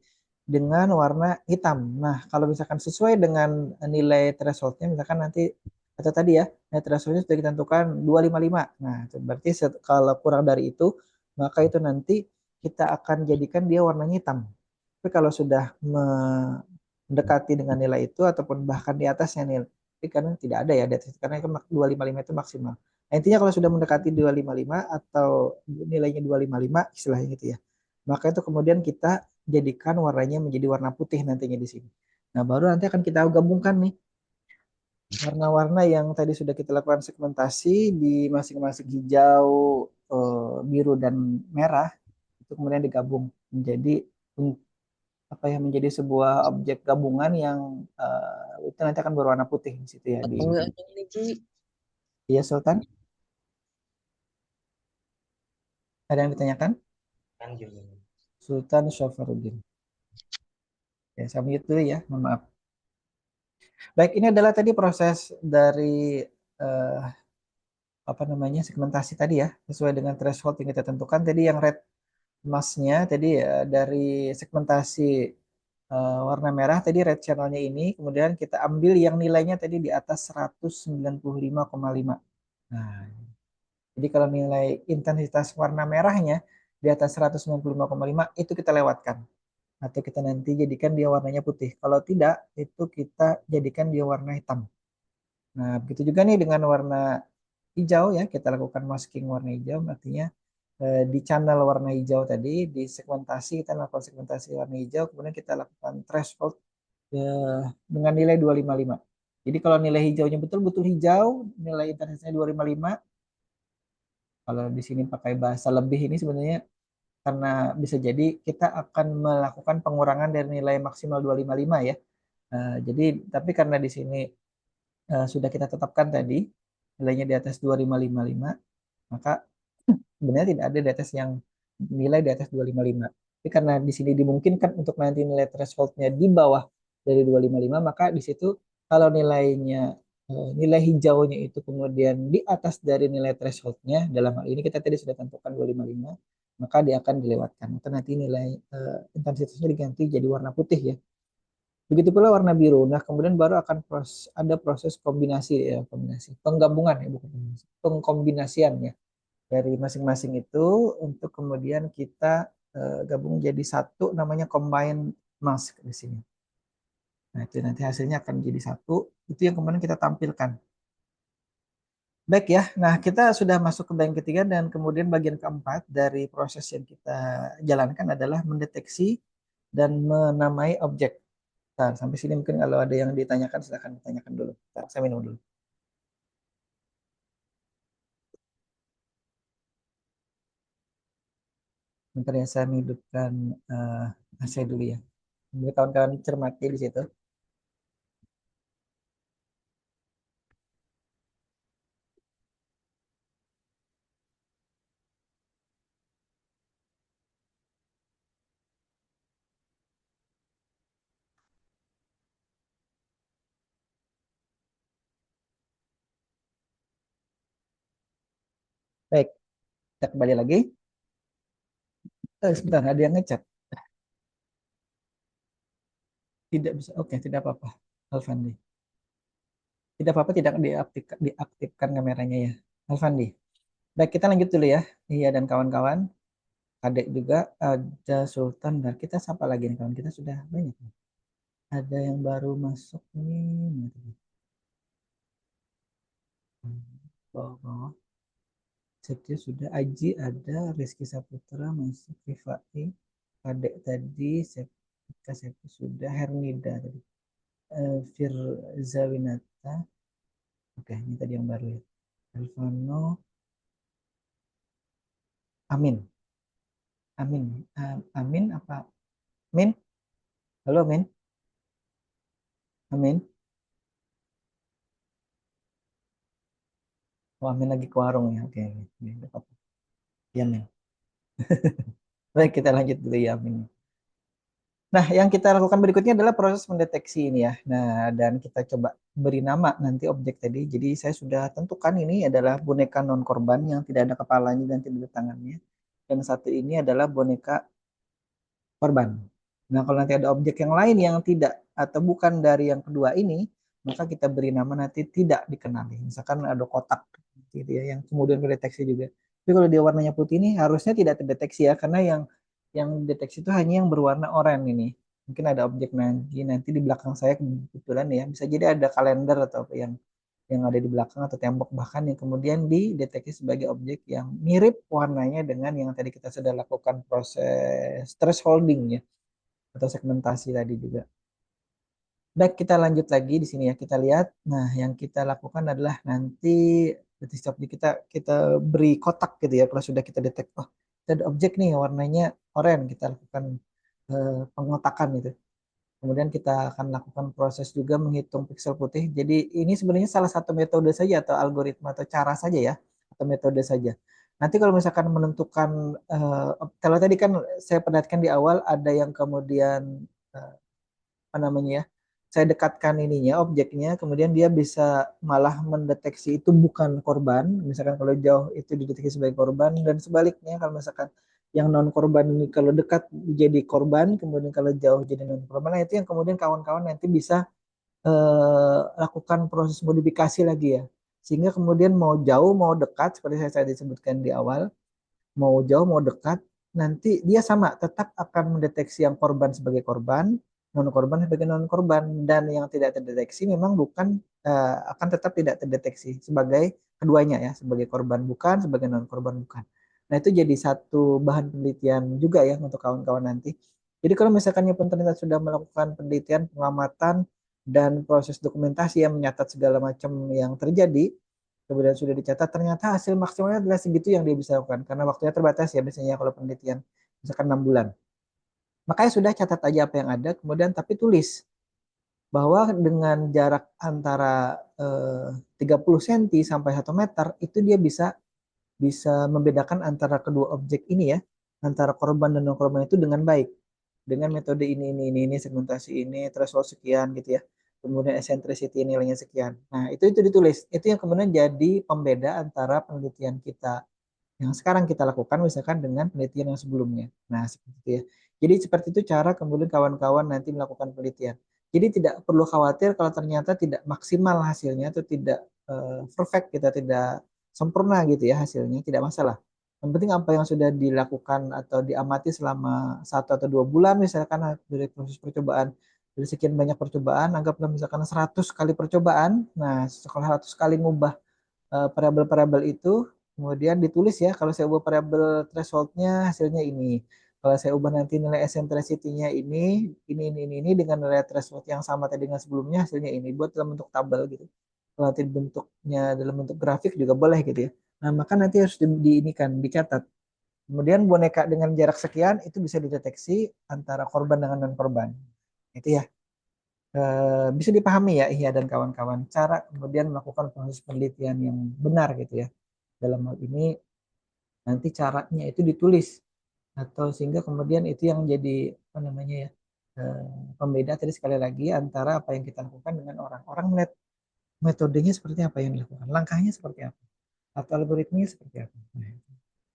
dengan warna hitam. Nah, kalau misalkan sesuai dengan nilai thresholdnya, misalkan nanti atau tadi ya, nilai thresholdnya sudah kita tentukan 255. Nah, itu berarti kalau kurang dari itu, maka itu nanti kita akan jadikan dia warnanya hitam. Tapi kalau sudah mendekati dengan nilai itu ataupun bahkan di atasnya nilai, tapi karena tidak ada ya, karena 255 itu maksimal. Nah, intinya kalau sudah mendekati 255 atau nilainya 255 istilahnya gitu ya, maka itu kemudian kita jadikan warnanya menjadi warna putih nantinya di sini. Nah, baru nanti akan kita gabungkan nih warna-warna yang tadi sudah kita lakukan segmentasi di masing-masing hijau, biru dan merah itu kemudian digabung menjadi apa ya menjadi sebuah objek gabungan yang itu nanti akan berwarna putih di situ ya di Atau enggak ini Ji? Iya Sultan, ada yang ditanyakan? Lanjut. Sultan Syafaruddin. Ya, saya mute dulu ya, mohon maaf. Baik, ini adalah tadi proses dari eh, apa namanya segmentasi tadi ya, sesuai dengan threshold yang kita tentukan. Tadi yang red emasnya tadi dari segmentasi warna merah tadi red channelnya ini, kemudian kita ambil yang nilainya tadi di atas 195,5. Nah, jadi kalau nilai intensitas warna merahnya di atas 195,5 itu kita lewatkan. Atau kita nanti jadikan dia warnanya putih. Kalau tidak, itu kita jadikan dia warna hitam. Nah, begitu juga nih dengan warna hijau ya, kita lakukan masking warna hijau, artinya di channel warna hijau tadi, di segmentasi, kita lakukan segmentasi warna hijau, kemudian kita lakukan threshold dengan nilai 255. Jadi kalau nilai hijaunya betul-betul hijau, nilai intensitasnya 255, kalau di sini pakai bahasa lebih ini sebenarnya karena bisa jadi kita akan melakukan pengurangan dari nilai maksimal 255 ya. Jadi tapi karena di sini sudah kita tetapkan tadi nilainya di atas 2555, maka sebenarnya tidak ada di atas yang nilai di atas 255. Tapi karena di sini dimungkinkan untuk nanti nilai thresholdnya di bawah dari 255, maka di situ kalau nilainya nilai hijaunya itu kemudian di atas dari nilai thresholdnya, dalam hal ini kita tadi sudah tentukan 255, maka dia akan dilewatkan. Atau nanti nilai intensitasnya diganti jadi warna putih ya. Begitu pula warna biru. Nah, kemudian baru akan ada proses kombinasi ya, kombinasi. Penggabungan ya, bukan kombinasi. Pengkombinasian ya dari masing-masing itu untuk kemudian kita gabung jadi satu namanya combine mask di sini. Nah, itu nanti hasilnya akan jadi satu. Itu yang kemudian kita tampilkan. Baik ya. Nah, kita sudah masuk ke bagian ketiga dan kemudian bagian keempat dari proses yang kita jalankan adalah mendeteksi dan menamai objek. Nah, sampai sini mungkin kalau ada yang ditanyakan silahkan ditanyakan dulu. Nah, saya minum dulu. Bentar ya saya menghidupkan AC dulu ya. Ini kawan-kawan cermati di situ. Baik, kita kembali lagi. Sebentar, ada yang ngechat. Tidak bisa. Oke, tidak apa-apa. Alfandi. Tidak apa-apa, tidak diaktifkan kameranya ya. Alfandi. Baik, kita lanjut dulu ya. Iya dan kawan-kawan. Adek juga ada Sultan dan kita sapa lagi nih kawan kita sudah banyak nih. Ada yang baru masuk nih. Mana tadi? Bawah-bawah. Setio sudah, Aji ada, Rizky Saputra masuk, Rifai, Adek tadi, Septika Septi sudah, Hernida tadi, Firza Winata, oke ini tadi yang baru ya, Alvano, Amin, Amin, Amin apa? Min, halo Min, Amin, oh Amin lagi ke warung ya, oke, oke, nggak apa-apa. Ya Min, baik kita lanjut dulu ya Amin. Nah, yang kita lakukan berikutnya adalah proses mendeteksi ini ya. Nah, dan kita coba beri nama nanti objek tadi. Jadi saya sudah tentukan ini adalah boneka non korban yang tidak ada kepalanya dan tidak ada tangannya. Dan satu ini adalah boneka korban. Nah, kalau nanti ada objek yang lain yang tidak atau bukan dari yang kedua ini, maka kita beri nama nanti tidak dikenali. Misalkan ada kotak gitu ya, yang kemudian terdeteksi juga. Tapi kalau dia warnanya putih ini harusnya tidak terdeteksi ya, karena yang deteksi itu hanya yang berwarna oranye ini. Mungkin ada objek nanti di belakang saya kebetulan ya, bisa jadi ada kalender atau apa yang ada di belakang atau tembok bahkan yang kemudian dideteksi sebagai objek yang mirip warnanya dengan yang tadi kita sudah lakukan proses thresholding ya atau segmentasi tadi juga. Baik, kita lanjut lagi di sini ya. Kita lihat. Nah, yang kita lakukan adalah nanti di setiap kita beri kotak gitu ya. Kalau sudah kita detek, oh, ada objek nih warnanya oranye, kita lakukan pengotakan itu. Kemudian kita akan lakukan proses juga menghitung piksel putih. Jadi ini sebenarnya salah satu metode saja atau algoritma atau cara saja ya, atau metode saja. Nanti kalau misalkan menentukan, kalau tadi kan saya perhatikan di awal ada yang kemudian apa namanya ya, saya dekatkan ininya objeknya, kemudian dia bisa malah mendeteksi itu bukan korban. Misalkan kalau jauh itu dideteksi sebagai korban dan sebaliknya kalau misalkan yang non korban ini kalau dekat jadi korban, kemudian kalau jauh jadi non korban. Nah, itu yang kemudian kawan-kawan nanti bisa lakukan proses modifikasi lagi ya. Sehingga kemudian mau jauh mau dekat seperti saya disebutkan di awal, mau jauh mau dekat, nanti dia sama tetap akan mendeteksi yang korban sebagai korban, non korban sebagai non korban, dan yang tidak terdeteksi memang bukan akan tetap tidak terdeteksi sebagai keduanya ya, sebagai korban bukan, sebagai non korban bukan. Nah, itu jadi satu bahan penelitian juga ya untuk kawan-kawan nanti. Jadi kalau misalkan yang ternyata sudah melakukan penelitian, pengamatan, dan proses dokumentasi yang menyatat segala macam yang terjadi, kemudian sudah dicatat ternyata hasil maksimalnya adalah segitu yang dia bisa lakukan karena waktunya terbatas ya biasanya kalau penelitian misalkan 6 bulan, makanya sudah catat aja apa yang ada kemudian tapi tulis bahwa dengan jarak antara 30 cm sampai 1 meter itu dia bisa bisa membedakan antara kedua objek ini ya, antara korban dan non korban itu dengan baik dengan metode ini segmentasi ini threshold sekian gitu ya, kemudian eccentricity nilainya sekian. Nah, itu ditulis. Itu yang kemudian jadi pembeda antara penelitian kita yang sekarang kita lakukan misalkan dengan penelitian yang sebelumnya. Nah, seperti itu ya. Jadi seperti itu cara kemudian kawan-kawan nanti melakukan penelitian. Jadi tidak perlu khawatir kalau ternyata tidak maksimal hasilnya atau tidak perfect, kita tidak sempurna gitu ya hasilnya, tidak masalah. Yang penting apa yang sudah dilakukan atau diamati selama 1 atau 2 bulan misalkan dari proses percobaan, dari sekian banyak percobaan, anggaplah misalkan 100 kali percobaan, nah setelah 100 kali ngubah variabel-variabel itu, kemudian ditulis ya, kalau saya ubah variabel thresholdnya hasilnya ini. Kalau saya ubah nanti nilai eccentricity-nya ini dengan nilai threshold yang sama tadi dengan sebelumnya, hasilnya ini. Buat dalam bentuk tabel gitu. Kalau nanti bentuknya dalam bentuk grafik juga boleh gitu ya. Nah, maka nanti harus diinikan, dicatat. Kemudian boneka dengan jarak sekian itu bisa dideteksi antara korban dengan non korban. Itu ya. Bisa dipahami ya Ihya dan kawan-kawan cara kemudian melakukan proses penelitian yang benar gitu ya. Dalam hal ini nanti caranya itu ditulis atau sehingga kemudian itu yang jadi apa namanya ya, pembeda tadi sekali lagi antara apa yang kita lakukan dengan orang-orang melihat metodenya seperti apa yang dilakukan, langkahnya seperti apa, atau algoritmanya seperti apa.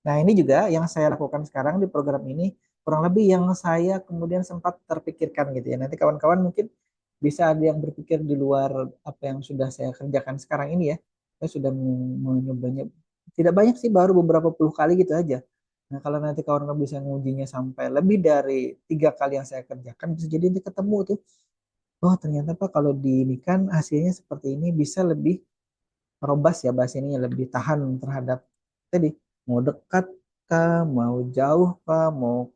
Nah, ini juga yang saya lakukan sekarang di program ini, kurang lebih yang saya kemudian sempat terpikirkan gitu ya. Nanti kawan-kawan mungkin bisa ada yang berpikir di luar apa yang sudah saya kerjakan sekarang ini ya. Saya sudah menyobanya, tidak banyak sih, baru beberapa puluh kali gitu aja. Nah, kalau nanti kawan-kawan bisa ngujinya sampai lebih dari 3 kali yang saya kerjakan, bisa jadi nanti ketemu tuh, oh ternyata Pak kalau di ini kan hasilnya seperti ini, bisa lebih robust ya bahasa ini, lebih tahan terhadap tadi mau dekat kah, mau jauh kah, mau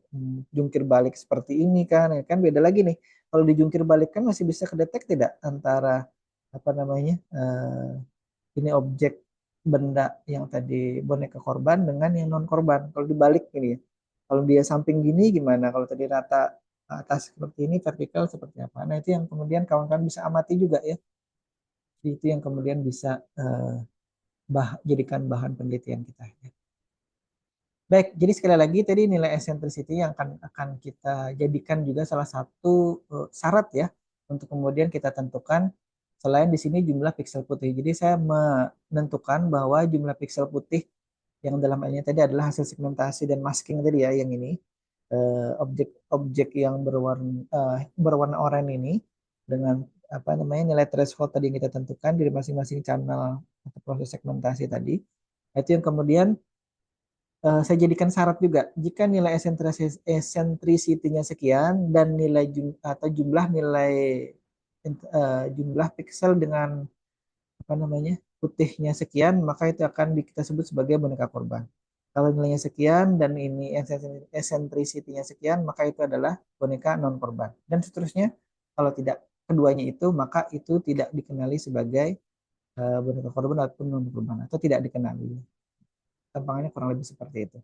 jungkir balik seperti ini kan, ya kan beda lagi nih. Kalau dijungkir balik kan masih bisa kedetek tidak antara apa namanya ini objek benda yang tadi boneka korban dengan yang non korban. Kalau dibalik ini ya, kalau dia samping gini gimana? Kalau tadi rata atas seperti ini, vertikal seperti apa? Nah itu yang kemudian kawan-kawan bisa amati juga ya. Itu yang kemudian bisa jadikan bahan penelitian kita. Baik, jadi sekali lagi tadi nilai eccentricity yang akan kita jadikan juga salah satu syarat ya untuk kemudian kita tentukan selain di sini jumlah piksel putih. Jadi saya menentukan bahwa jumlah piksel putih yang dalam hal ini tadi adalah hasil segmentasi dan masking tadi ya, yang ini objek-objek yang berwarna oranye ini dengan apa namanya nilai threshold tadi yang kita tentukan di masing-masing channel atau proses segmentasi tadi. Itu yang kemudian saya jadikan syarat juga jika nilai eccentricity-nya sekian dan nilai atau jumlah nilai jumlah piksel dengan apa namanya putihnya sekian, maka itu akan kita sebut sebagai boneka korban. Kalau nilainya sekian dan ini eccentricity-nya sekian, maka itu adalah boneka non korban. Dan seterusnya, kalau tidak keduanya itu, maka itu tidak dikenali sebagai boneka korban ataupun non korban atau tidak dikenali. Gampangnya kurang lebih seperti itu.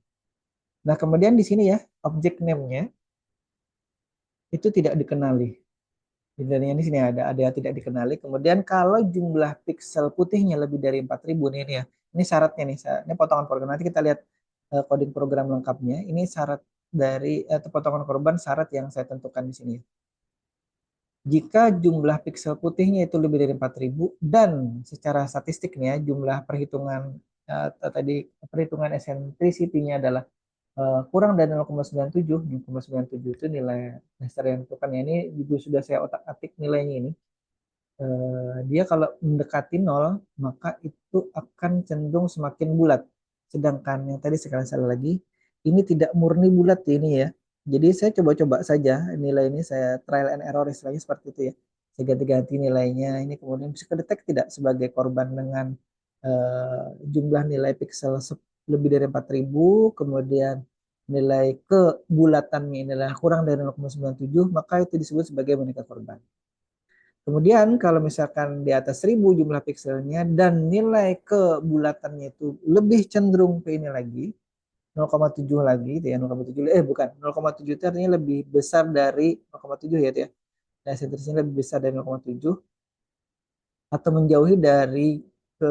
Nah, kemudian di sini ya, objek name-nya itu tidak dikenali. Sebenarnya di sini ada yang tidak dikenali. Kemudian kalau jumlah piksel putihnya lebih dari 4.000 nih ini ya. Ini syaratnya nih. Ini potongan program. Nanti kita lihat coding program lengkapnya. Ini syarat dari potongan korban syarat yang saya tentukan di sini. Jika jumlah piksel putihnya itu lebih dari 4.000 dan secara statistik nih ya, jumlah perhitungan tadi perhitungan eccentricity-nya adalah kurang dari 0,97. 0,97 itu nilai dasar yang tentukan ya. Ini juga sudah saya otak-atik nilainya ini. Dia kalau mendekati 0 maka itu akan cenderung semakin bulat. Sedangkan yang tadi sekali lagi ini tidak murni bulat ya ini ya. Jadi saya coba-coba saja nilai ini, saya trial and error istilahnya seperti itu ya. Saya ganti-ganti nilainya. Ini kemudian bisa kedetek tidak sebagai korban dengan jumlah nilai piksel lebih dari 4.000, kemudian nilai kebulatannya adalah kurang dari 0,97, maka itu disebut sebagai boneka korban. Kemudian kalau misalkan di atas 1.000 jumlah pikselnya dan nilai kebulatannya itu lebih cenderung ke ini lagi, 0,7 lagi, itu ya 0,7 bukan 0,7 itu artinya lebih besar dari 0,7 ya itu ya. Nah, sentrisinya lebih besar dari 0,7 atau ke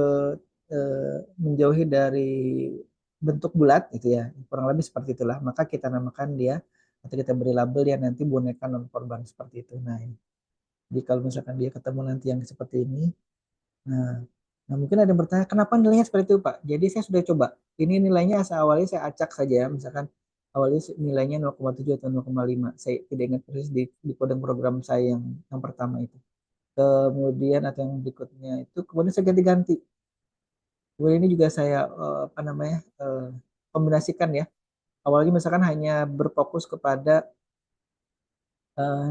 menjauhi dari bentuk bulat itu ya, kurang lebih seperti itulah, maka kita namakan dia atau kita beri label ya nanti boneka non korban seperti itu. Nah, ini. Jadi kalau misalkan dia ketemu nanti yang seperti ini, nah, mungkin ada yang bertanya kenapa nilainya seperti itu Pak? Jadi saya sudah coba, ini nilainya awalnya saya acak saja, misalkan awalnya nilainya 0,7 atau 0,5. Saya tidak ingat persis di coding program saya yang pertama itu. Kemudian atau yang berikutnya itu kemudian saya ganti-ganti. Kemudian ini juga saya apa namanya kombinasikan ya. Awalnya misalkan hanya berfokus kepada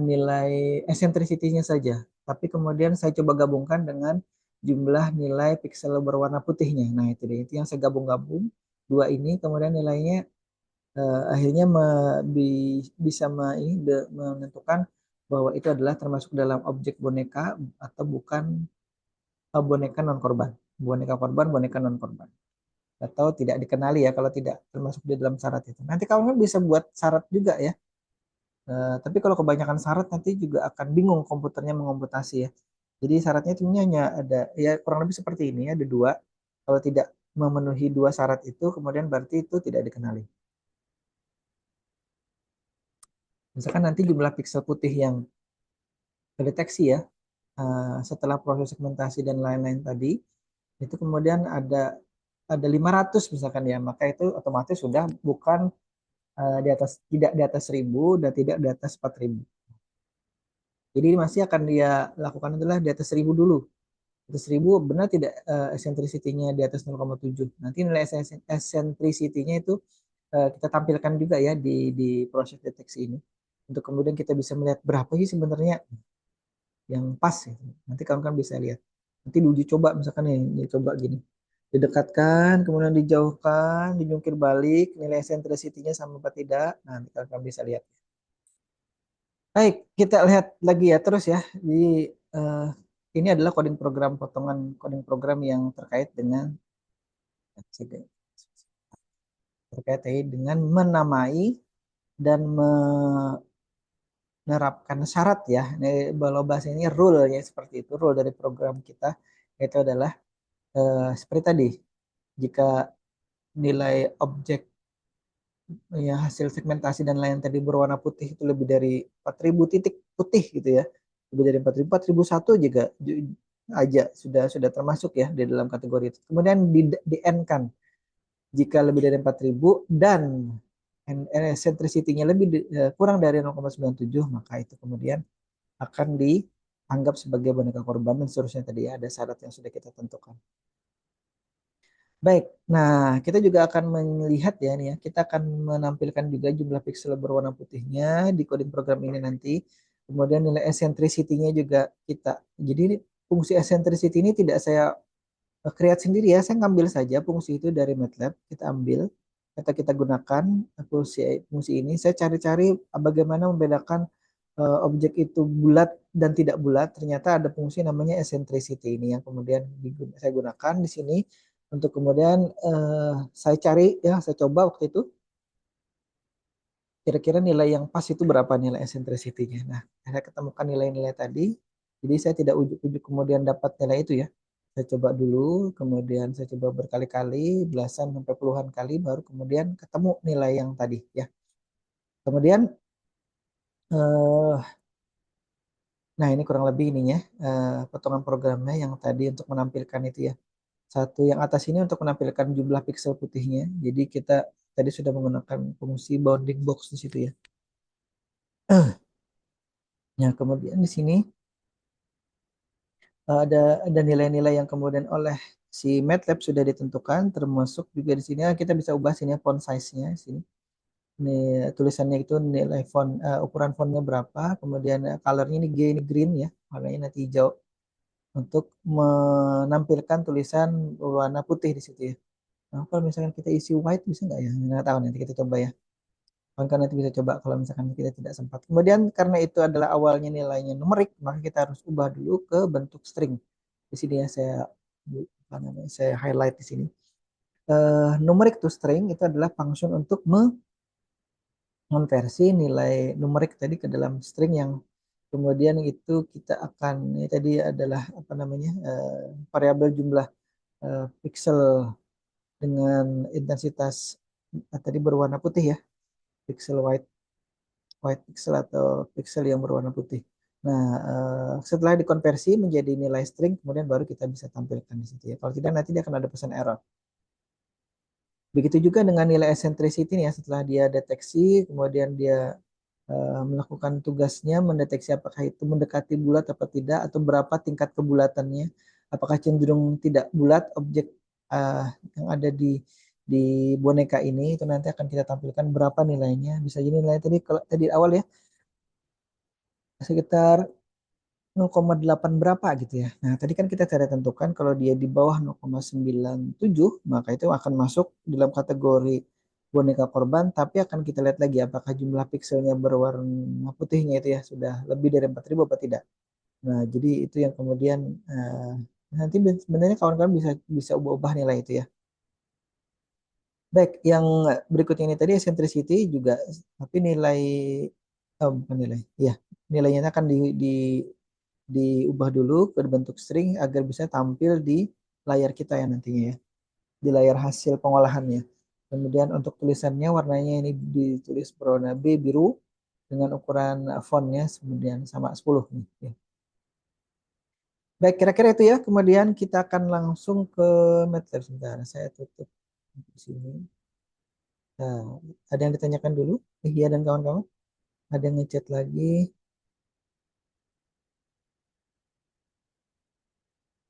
nilai eccentricity-nya saja, tapi kemudian saya coba gabungkan dengan jumlah nilai piksel berwarna putihnya. Nah itu dia, itu yang saya gabung-gabung dua ini, kemudian nilainya akhirnya bisa menentukan bahwa itu adalah termasuk dalam objek boneka atau bukan boneka non korban, boneka korban, boneka non korban, atau tidak dikenali ya kalau tidak termasuk di dalam syarat itu. Nanti kamu kan bisa buat syarat juga ya. Tapi kalau kebanyakan syarat nanti juga akan bingung komputernya mengomputasi ya. Jadi syaratnya itu hanya ada ya kurang lebih seperti ini, ada dua. Kalau tidak memenuhi dua syarat itu, kemudian berarti itu tidak dikenali. Misalkan nanti jumlah piksel putih yang terdeteksi ya, setelah proses segmentasi dan lain-lain tadi, itu kemudian ada 500 misalkan ya, maka itu otomatis sudah bukan di atas tidak di atas 1000 dan tidak di atas 4000. Jadi masih akan dia lakukan adalah di atas 1000 dulu. Di atas 1000 benar tidak eccentricity-nya di atas 0,7. Nanti nilai eccentricity-nya itu kita tampilkan juga ya di proses deteksi ini. Untuk kemudian kita bisa melihat berapa sih sebenarnya yang pas gitu. Nanti kawan kan bisa lihat. Nanti diuji coba misalkan nih, dicoba gini. Didekatkan, kemudian dijauhkan, dijungkir balik, nilai eccentricity-nya sama apa tidak. Nah, nanti kawan bisa lihat. Baik, kita lihat lagi ya terus ya. Jadi eh, ini adalah coding program potongan coding program yang terkait dengan menamai dan menerapkan syarat ya. Ini kalau bahasa ini rule ya seperti itu. Rule dari program kita itu adalah seperti tadi. Jika nilai objek ya hasil segmentasi dan lain tadi berwarna putih itu lebih dari 4000 titik putih gitu ya. Lebih dari 4000, 4001 juga aja sudah termasuk ya di dalam kategori itu. Kemudian di N kan jika lebih dari 4000 dan eccentricity-nya kurang dari 0,97 maka itu kemudian akan dianggap sebagai boneka korban dan seterusnya tadi ya ada syarat yang sudah kita tentukan. Baik, nah kita juga akan melihat ya nih ya, kita akan menampilkan juga jumlah piksel berwarna putihnya di coding program ini nanti. Kemudian nilai eccentricity-nya juga kita. Jadi fungsi eccentricity ini tidak saya create sendiri ya, saya ngambil saja fungsi itu dari MATLAB, kita ambil, kita gunakan fungsi fungsi ini. Saya cari-cari bagaimana membedakan objek itu bulat dan tidak bulat. Ternyata ada fungsi namanya eccentricity ini yang kemudian saya gunakan di sini untuk kemudian saya cari ya, saya coba waktu itu kira-kira nilai yang pas itu berapa nilai eccentricity-nya. Nah, saya ketemukan nilai-nilai tadi. Jadi saya tidak ujuk-ujuk kemudian dapat nilai itu ya. Saya coba dulu, kemudian saya coba berkali-kali, belasan sampai puluhan kali, baru kemudian ketemu nilai yang tadi ya. Kemudian, nah ini kurang lebih ininya, potongan programnya yang tadi untuk menampilkan itu ya. Satu yang atas ini untuk menampilkan jumlah piksel putihnya. Jadi kita tadi sudah menggunakan fungsi bounding box di situ ya. Nah, kemudian di sini ada nilai-nilai yang kemudian oleh si MATLAB sudah ditentukan, termasuk juga di sini kita bisa ubah sini font size-nya sini. Ini tulisannya itu nilai font ukuran fontnya berapa, kemudian colornya ini green ya, warnanya nanti hijau untuk menampilkan tulisan berwarna putih di situ ya. Nah, kalau misalkan kita isi white bisa nggak ya? Nggak tahu nanti kita coba ya. Maka nanti bisa coba kalau misalkan kita tidak sempat. Kemudian karena itu adalah awalnya nilainya numerik, maka kita harus ubah dulu ke bentuk string. Di sini ya apa namanya, saya highlight di sini. Numerik to string itu adalah function untuk mengonversi nilai numerik tadi ke dalam string yang kemudian itu kita akan ini tadi adalah apa namanya variabel jumlah pixel dengan intensitas tadi berwarna putih ya, pixel white pixel atau pixel yang berwarna putih. Nah, setelah dikonversi menjadi nilai string, kemudian baru kita bisa tampilkan di situ ya. Kalau tidak nanti dia akan ada pesan error. Begitu juga dengan nilai eccentricity nih ya, setelah dia deteksi, kemudian dia melakukan tugasnya mendeteksi apakah itu mendekati bulat atau tidak, atau berapa tingkat kebulatannya, apakah cenderung tidak bulat objek uh, yang ada di boneka ini, itu nanti akan kita tampilkan berapa nilainya. Bisa jadi nilai tadi kalau tadi awal ya sekitar 0,8 berapa gitu ya. Nah, tadi kan kita cara tentukan kalau dia di bawah 0,97, maka itu akan masuk dalam kategori boneka korban, tapi akan kita lihat lagi apakah jumlah pikselnya berwarna putihnya itu ya sudah lebih dari 4.000 apa tidak. Nah, jadi itu yang kemudian nanti sebenarnya kawan-kawan bisa bisa ubah-ubah nilai itu ya. Baik, yang berikutnya ini tadi eccentricity juga, tapi nilai, oh, bukan nilai, ya nilainya akan diubah dulu ke bentuk string agar bisa tampil di layar kita ya nantinya ya, di layar hasil pengolahannya. Kemudian untuk tulisannya warnanya ini ditulis berwarna B biru dengan ukuran fontnya kemudian sama 10 nih. Ya. Baik, kira-kira itu ya. Kemudian kita akan langsung ke MATLAB sebentar. Saya tutup di sini. Nah, ada yang ditanyakan dulu? Iya dan kawan-kawan. Ada yang ngechat lagi.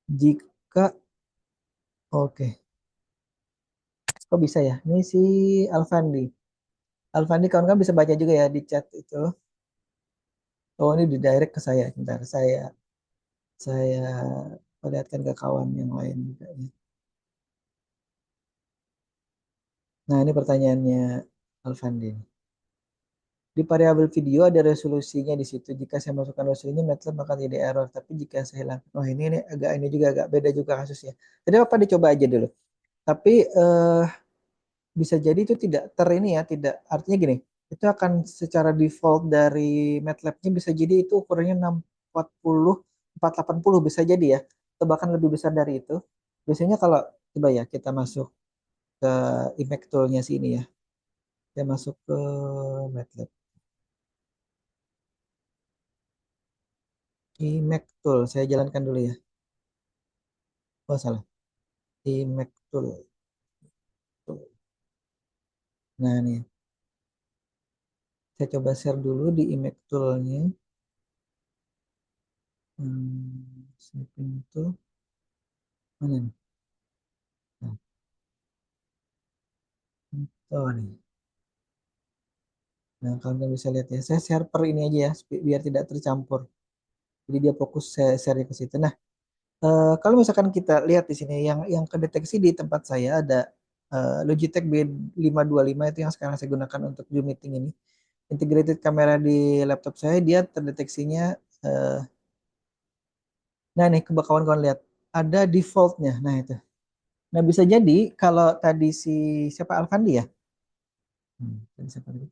Jika, oke. Kok bisa ya? Ini si Alfandi. Alfandi kawan-kawan bisa baca juga ya di chat itu. Oh ini di direct ke saya. Bentar, saya perlihatkan ke kawan yang lain juga ya. Nah ini pertanyaannya Alfandi. Di variabel video ada resolusinya di situ. Jika saya masukkan resolusinya, MATLAB bakal jadi error. Tapi jika saya hilangkan, oh ini agak ini juga agak beda juga kasusnya. Jadi apa dicoba aja dulu. Tapi bisa jadi itu tidak ter ini ya, tidak artinya gini. Itu akan secara default dari MATLAB-nya bisa jadi itu ukurannya 640 480 bisa jadi ya. Atau bahkan lebih besar dari itu. Biasanya kalau coba ya kita masuk ke Emacs tool-nya sini ya. Saya masuk ke MATLAB. Emacs tool saya jalankan dulu ya. Oh salah. Emacs tool. Nah nih, saya coba share dulu di Emacs tool-nya. Saving tool mana nih? Nah, oh nih. Nah, kalian bisa lihat ya, saya share per ini aja ya, biar tidak tercampur. Jadi dia fokus saya share ke situ. Nah, kalau misalkan kita lihat di sini, yang kedeteksi di tempat saya ada Logitech B525 itu yang sekarang saya gunakan untuk Zoom meeting ini. Integrated kamera di laptop saya, dia terdeteksinya. eh, nah nih, ke kawan-kawan lihat, ada defaultnya. Nah itu. Nah bisa jadi kalau tadi si siapa Alfandi ya? Tadi siapa tadi?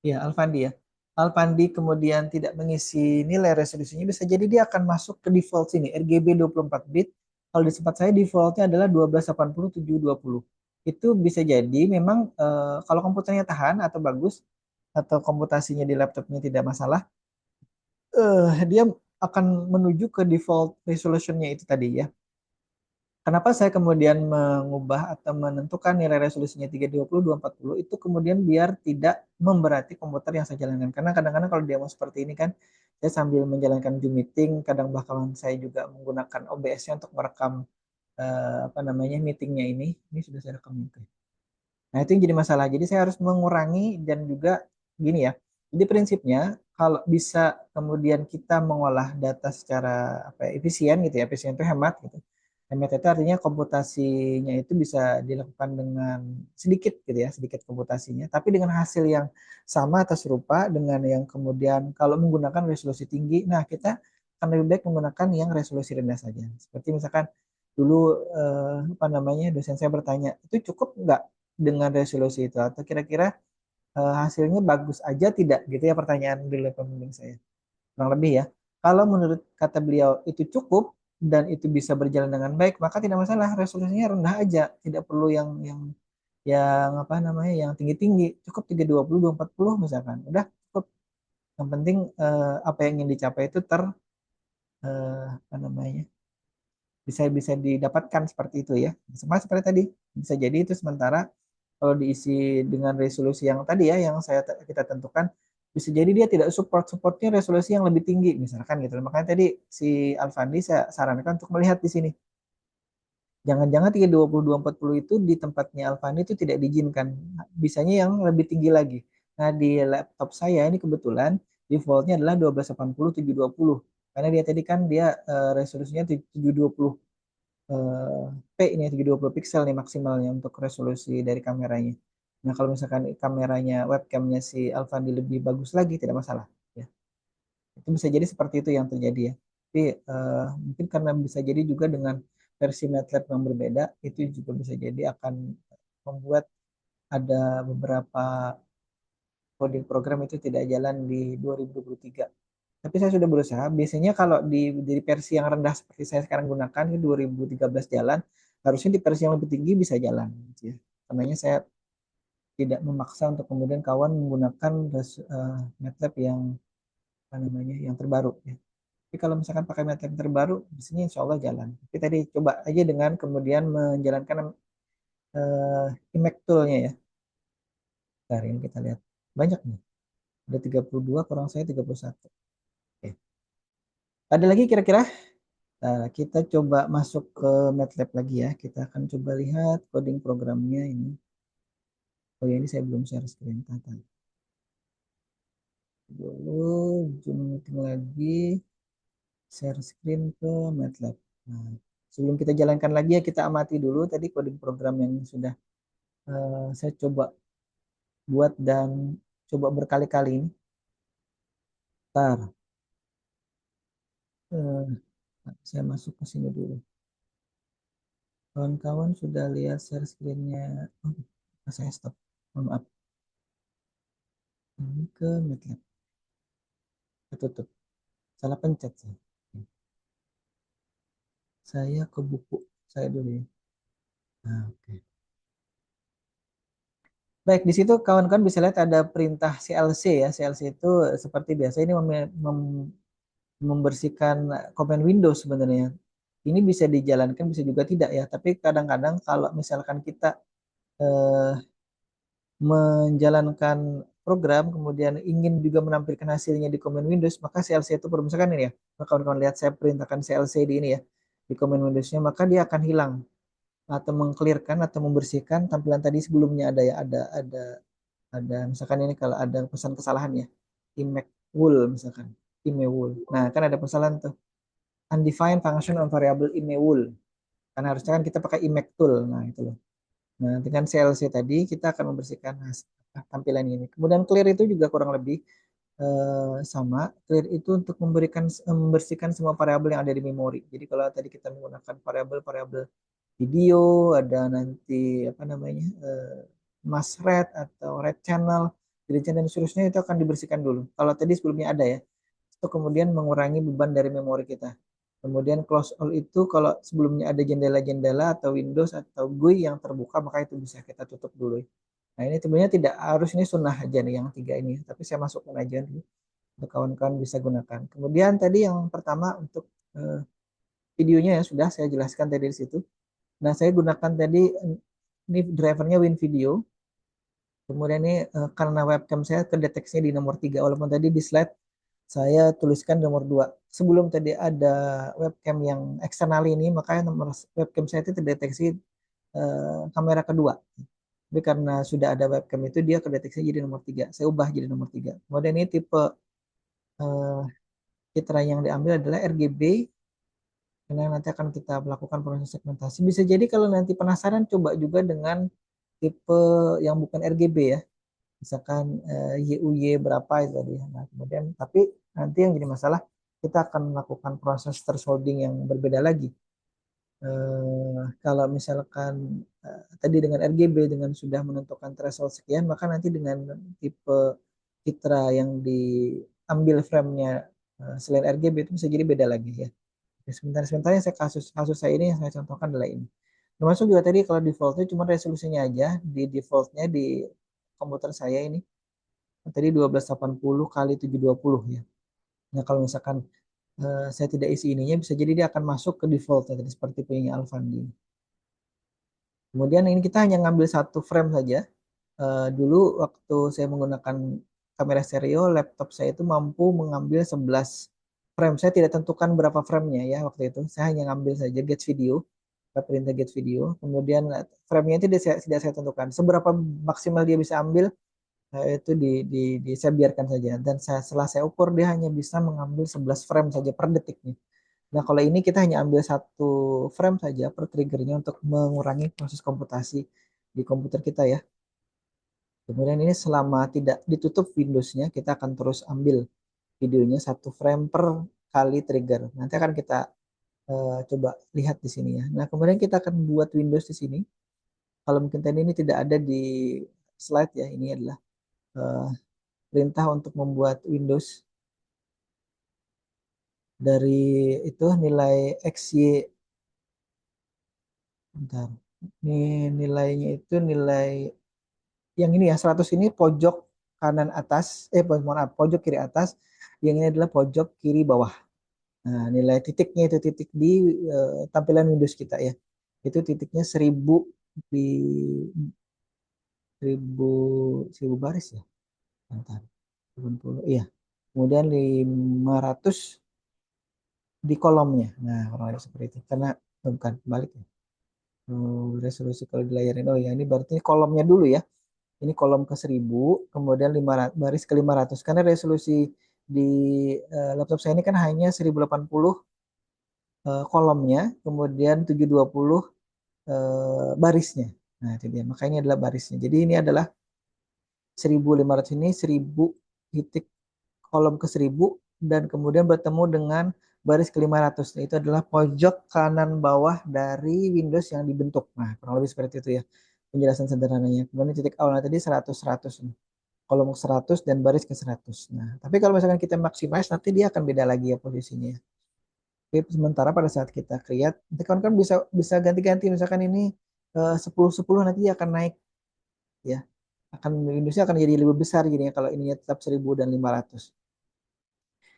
Ya, Alfandi ya. Alfandi kemudian tidak mengisi nilai resolusinya, bisa jadi dia akan masuk ke default sini, RGB 24 bit. Kalau di tempat saya defaultnya adalah 1280 720. Itu bisa jadi memang kalau komputernya tahan atau bagus, atau komputasinya di laptopnya tidak masalah, dia akan menuju ke default resolutionnya itu tadi ya. Kenapa saya kemudian mengubah atau menentukan nilai resolusinya 320 240 itu kemudian biar tidak memberati komputer yang saya jalankan. Karena kadang-kadang kalau demo seperti ini kan saya sambil menjalankan Zoom meeting, kadang bahkan saya juga menggunakan OBS-nya untuk merekam apa namanya meetingnya ini. Ini sudah saya rekam itu. Nah, itu yang jadi masalah. Jadi saya harus mengurangi dan juga gini ya. Jadi prinsipnya kalau bisa kemudian kita mengolah data secara apa ya, efisien gitu ya, efisien itu hemat gitu. Hemat itu artinya komputasinya itu bisa dilakukan dengan sedikit gitu ya, sedikit komputasinya, tapi dengan hasil yang sama atau serupa dengan yang kemudian kalau menggunakan resolusi tinggi, nah kita akan lebih baik menggunakan yang resolusi rendah saja. Seperti misalkan dulu apa namanya dosen saya bertanya, itu cukup nggak dengan resolusi itu atau kira-kira hasilnya bagus aja tidak gitu ya pertanyaan dulu pembimbing saya kurang lebih ya kalau menurut kata beliau itu cukup dan itu bisa berjalan dengan baik maka tidak masalah resolusinya rendah aja tidak perlu yang apa namanya yang tinggi-tinggi cukup 320 240 misalkan udah cukup yang penting apa yang ingin dicapai itu apa namanya bisa bisa didapatkan seperti itu ya. Sama seperti tadi, bisa jadi itu sementara kalau diisi dengan resolusi yang tadi ya, yang kita tentukan, bisa jadi dia tidak supportnya resolusi yang lebih tinggi misalkan gitu. Makanya tadi si Alfandi saya sarankan untuk melihat di sini. Jangan-jangan 320 240 itu di tempatnya Alfandi itu tidak diizinkan. Bisanya yang lebih tinggi lagi. Nah, di laptop saya ini kebetulan defaultnya adalah 1280 720. Karena dia tadi kan dia resolusinya 720 P ini 720 pixel nih maksimalnya untuk resolusi dari kameranya. Nah, kalau misalkan kameranya webcamnya si Alfandi lebih bagus lagi tidak masalah ya. Itu bisa jadi seperti itu yang terjadi ya. Tapi mungkin karena bisa jadi juga dengan versi MATLAB yang berbeda, itu juga bisa jadi akan membuat ada beberapa coding program itu tidak jalan di 2023. Tapi saya sudah berusaha. Biasanya kalau di versi yang rendah seperti saya sekarang gunakan, di 2013 jalan, harusnya di versi yang lebih tinggi bisa jalan. Gitu ya. Karena saya tidak memaksa untuk kemudian kawan menggunakan MATLAB yang apa namanya yang terbaru. Ya. Tapi kalau misalkan pakai metode yang terbaru, di sini insya Allah jalan. Tapi tadi coba aja dengan kemudian menjalankan Emacs tool-nya ya. Hari ini kita lihat. Banyak nih. Ada 32, kurang saya 31. Oke. Ada lagi kira-kira? Nah, kita coba masuk ke MATLAB lagi ya. Kita akan coba lihat coding programnya ini. Oh ya, ini saya belum share screen. Tata. Dulu, zoom meeting lagi. Share screen ke MATLAB. Nah, sebelum kita jalankan lagi ya, kita amati dulu tadi coding program yang sudah saya coba buat dan coba berkali-kali ini. Ntar, eh, saya masuk ke sini dulu. Kawan-kawan sudah lihat share screen-nya. Oh, saya stop. Mohon maaf. Ini ke MATLAB. Tutup. Salah pencet saya. Saya ke buku saya dulu ya. Nah, oke. Baik, di situ kawan-kawan bisa lihat ada perintah CLC ya. CLC itu seperti biasa ini membersihkan komen Windows sebenarnya. Ini bisa dijalankan, bisa juga tidak ya. Tapi kadang-kadang kalau misalkan kita eh, menjalankan program, kemudian ingin juga menampilkan hasilnya di komen Windows, maka CLC itu perlu misalkan ini ya. Maka kawan-kawan lihat saya perintahkan CLC di ini ya, di komen Windowsnya, maka dia akan hilang atau mengclearkan atau membersihkan tampilan tadi sebelumnya ada ya, ada misalkan ini kalau ada pesan kesalahan ya, IMAC wool misalkan, IMAC wool. Nah, kan ada kesalahan tuh undefined function on variable IMAC karena harusnya kan kita pakai IMAC tool. Nah, itu loh. Nah, dengan CLC tadi kita akan membersihkan tampilan ini. Kemudian clear itu juga kurang lebih sama. Clear itu untuk membersihkan semua variabel yang ada di memori. Jadi kalau tadi kita menggunakan variabel-variabel video, ada nanti apa namanya mask rate atau red channel, green channel dan seterusnya itu akan dibersihkan dulu. Kalau tadi sebelumnya ada ya, itu kemudian mengurangi beban dari memori kita. Kemudian close all itu kalau sebelumnya ada jendela-jendela atau Windows atau GUI yang terbuka maka itu bisa kita tutup dulu. Nah ini sebenarnya tidak harus ini sunnah aja nih yang tiga ini, tapi saya masukkan aja dulu untuk kawan-kawan bisa gunakan. Kemudian tadi yang pertama untuk videonya ya sudah saya jelaskan tadi di situ. Nah saya gunakan tadi ini drivernya WinVideo. Kemudian ini karena webcam saya terdeteksi di nomor 3 walaupun tadi di slide saya tuliskan nomor 2. Sebelum tadi ada webcam yang eksternal ini, makanya nomor webcam saya itu terdeteksi kamera kedua. Tapi karena sudah ada webcam itu, dia terdeteksi jadi nomor 3. Saya ubah jadi nomor 3. Kemudian ini tipe uh, citra yang diambil adalah RGB, karena nanti akan kita melakukan proses segmentasi. Bisa jadi kalau nanti penasaran, coba juga dengan tipe yang bukan RGB ya. Misalkan YUY berapa itu tadi. Nah, kemudian tapi nanti yang jadi masalah kita akan melakukan proses thresholding yang berbeda lagi. Kalau misalkan tadi dengan RGB dengan sudah menentukan threshold sekian, maka nanti dengan tipe citra yang diambil framenya selain RGB itu bisa jadi beda lagi ya. Sebentar-sebentar yang saya kasus saya ini yang saya contohkan adalah ini. Termasuk juga tadi kalau defaultnya cuma resolusinya aja di defaultnya di komputer saya ini tadi 1280 kali 720 ya. Nah kalau misalkan saya tidak isi ininya, bisa jadi dia akan masuk ke default tadi seperti punya Alfandi. Kemudian ini kita hanya ngambil satu frame saja. Dulu waktu saya menggunakan kamera stereo, laptop saya itu mampu mengambil 11 frame. Saya tidak tentukan berapa framenya ya waktu itu. Saya hanya ngambil saja get video, perintah get video. Kemudian framenya itu tidak saya tentukan. Seberapa maksimal dia bisa ambil, itu saya biarkan saja. Dan setelah saya ukur, dia hanya bisa mengambil 11 frame saja per detiknya. Nah, kalau ini kita hanya ambil satu frame saja per triggernya untuk mengurangi proses komputasi di komputer kita ya. Kemudian ini selama tidak ditutup Windows-nya, kita akan terus ambil videonya satu frame per kali trigger. Nanti akan kita coba lihat di sini ya. Nah, kemudian kita akan buat Windows di sini. Kalau mungkin tadi ini tidak ada di slide ya, ini adalah uh, perintah untuk membuat Windows dari itu nilai XY. Bentar. Ini nilainya itu nilai yang ini ya 100 ini pojok kanan atas, mohon maaf, pojok kiri atas, yang ini adalah pojok kiri bawah. Nah, nilai titiknya itu titik di tampilan Windows kita ya. Itu titiknya 1000 di 1000 1000 baris ya. Bentar. 80, iya. Kemudian 500 di kolomnya. Nah, kurang lebih seperti itu. Karena bukan balik ya. Resolusi kalau dilayarin. Oh ya, ini berarti kolomnya dulu ya. Ini kolom ke 1000, kemudian 500, baris ke 500. Karena resolusi di laptop saya ini kan hanya 1080 kolomnya, kemudian 720 barisnya. Nah, itu dia. Makanya adalah barisnya. Jadi ini adalah 1500 ini 1000 titik kolom ke 1000 dan kemudian bertemu dengan baris ke 500. Nah, itu adalah pojok kanan bawah dari Windows yang dibentuk. Nah, kurang lebih seperti itu ya penjelasan sederhananya. Kemudian titik awalnya tadi 100 100 nih. Kolom 100 dan baris ke 100. Nah, tapi kalau misalkan kita maximize nanti dia akan beda lagi ya posisinya. Tapi sementara pada saat kita create, nanti kan bisa bisa ganti-ganti misalkan ini 10 10 nanti dia akan naik ya. Akan Indonesia akan jadi lebih besar gini ya kalau ininya tetap 1000 dan 500.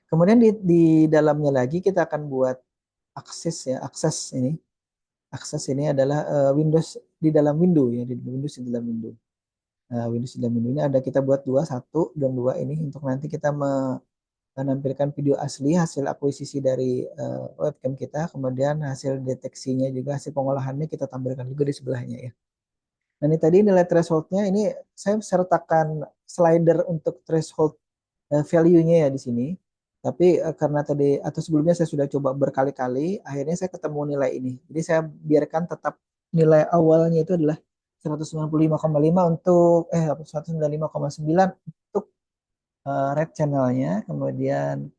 Kemudian di dalamnya lagi kita akan buat akses ya, akses ini. Akses ini adalah Windows di dalam window ya, di Windows di dalam window. Windows di dalam window ini ada kita buat dua, satu dan dua ini untuk nanti kita menampilkan video asli hasil akuisisi dari webcam kita, kemudian hasil deteksinya juga hasil pengolahannya kita tampilkan juga di sebelahnya ya. Nah ini tadi nilai thresholdnya ini saya sertakan slider untuk threshold value-nya ya di sini. Tapi karena tadi atau sebelumnya saya sudah coba berkali-kali, akhirnya saya ketemu nilai ini. Jadi saya biarkan tetap nilai awalnya itu adalah 195,5 untuk 195,9 untuk red channelnya, kemudian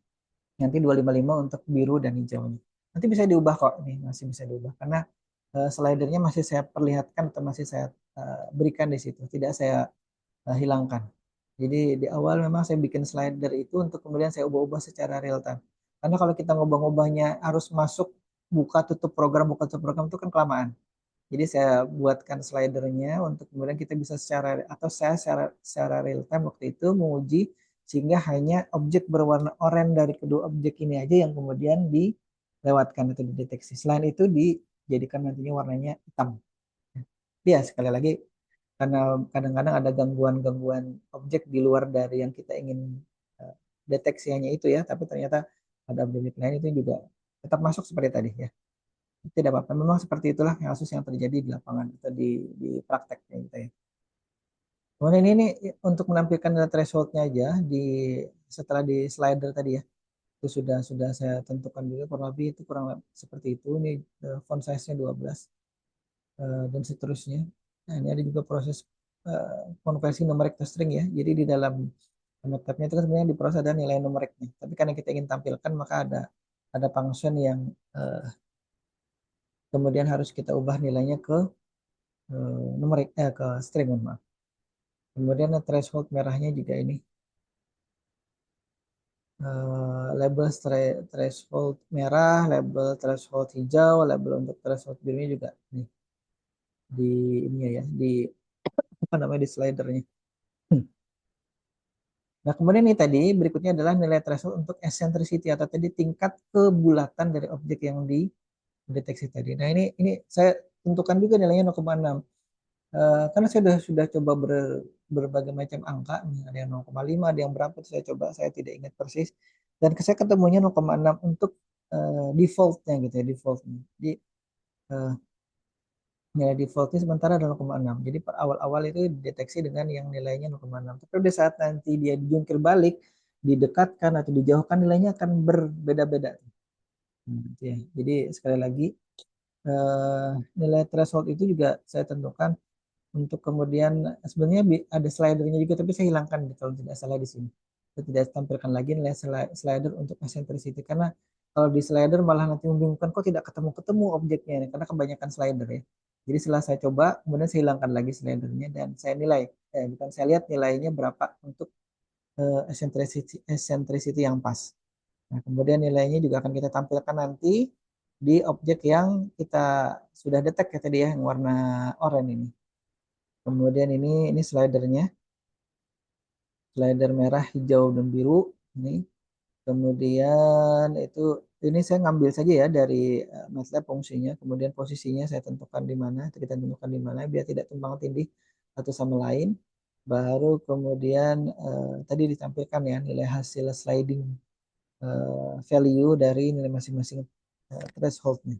nanti 255 untuk biru dan hijaunya. Nanti bisa diubah kok, ini masih bisa diubah karena slidernya masih saya perlihatkan atau masih saya berikan di situ, tidak saya hilangkan. Jadi di awal memang saya bikin slider itu untuk kemudian saya ubah-ubah secara real time. Karena kalau kita ngubah-ngubahnya harus masuk buka tutup program itu kan kelamaan. Jadi saya buatkan slidernya untuk kemudian kita bisa secara atau saya secara real time waktu itu menguji sehingga hanya objek berwarna oranye dari kedua objek ini aja yang kemudian dilewatkan atau dideteksi. Selain itu dijadikan nantinya warnanya hitam. Ya sekali lagi karena kadang-kadang ada gangguan-gangguan objek di luar dari yang kita ingin uh, deteksi hanya itu ya, tapi ternyata ada objek lain itu juga tetap masuk seperti tadi ya. Tidak apa-apa, memang seperti itulah kasus yang terjadi di lapangan atau di prakteknya gitu ya. Kemudian ini untuk menampilkan data thresholdnya aja di setelah di slider tadi ya, itu sudah saya tentukan juga kurang lebih itu kurang seperti itu. Ini font size-nya 12 dan seterusnya. Nah, ini ada juga proses konversi numerik ke string ya. Jadi di dalam notatnya itu kan sebenarnya diproses ada nilai numeriknya. Tapi karena kita ingin tampilkan maka ada function yang kemudian harus kita ubah nilainya ke numerik ke string maaf. Kemudian threshold merahnya juga ini label threshold merah, label threshold hijau, label untuk threshold birunya juga nih di ini ya di apa namanya di slidernya. Nah, kemudian ini tadi berikutnya adalah nilai threshold untuk eccentricity atau tadi tingkat kebulatan dari objek yang dideteksi tadi. Nah, ini saya tentukan juga nilainya 0,6. Karena saya sudah coba berbagai macam angka, nih, ada yang 0,5, ada yang berapa, saya coba, saya tidak ingat persis. Dan saya ketemunya 0,6 untuk defaultnya gitu ya, defaultnya. Jadi eh, nilai defaultnya sementara adalah 0,6. Jadi per awal-awal itu dideteksi dengan yang nilainya 0,6. Tapi pada saat nanti dia dijungkir balik, didekatkan atau dijauhkan, nilainya akan berbeda-beda. Gitu ya. Jadi sekali lagi, eh, nilai threshold itu juga saya tentukan untuk kemudian sebenarnya ada slidernya juga, tapi saya hilangkan kalau tidak salah di sini. Saya tidak tampilkan lagi nilai slider untuk eccentricity karena kalau di slider malah nanti membingungkan kok tidak ketemu-ketemu objeknya ini, karena kebanyakan slider ya. Jadi setelah saya coba, kemudian saya hilangkan lagi slidernya dan saya nilai, bukan saya lihat nilainya berapa untuk eccentricity yang pas. Nah, kemudian nilainya juga akan kita tampilkan nanti di objek yang kita sudah detek ya tadi ya, yang warna oranye ini. Kemudian ini slidernya, slider merah, hijau, dan biru. Ini. Kemudian ini saya ngambil saja ya dari MATLAB fungsinya. Kemudian posisinya saya tentukan di mana, kita tentukan di mana biar tidak tumpang tindih satu sama lain. Baru kemudian tadi ditampilkan ya nilai hasil sliding value dari nilai masing-masing thresholdnya.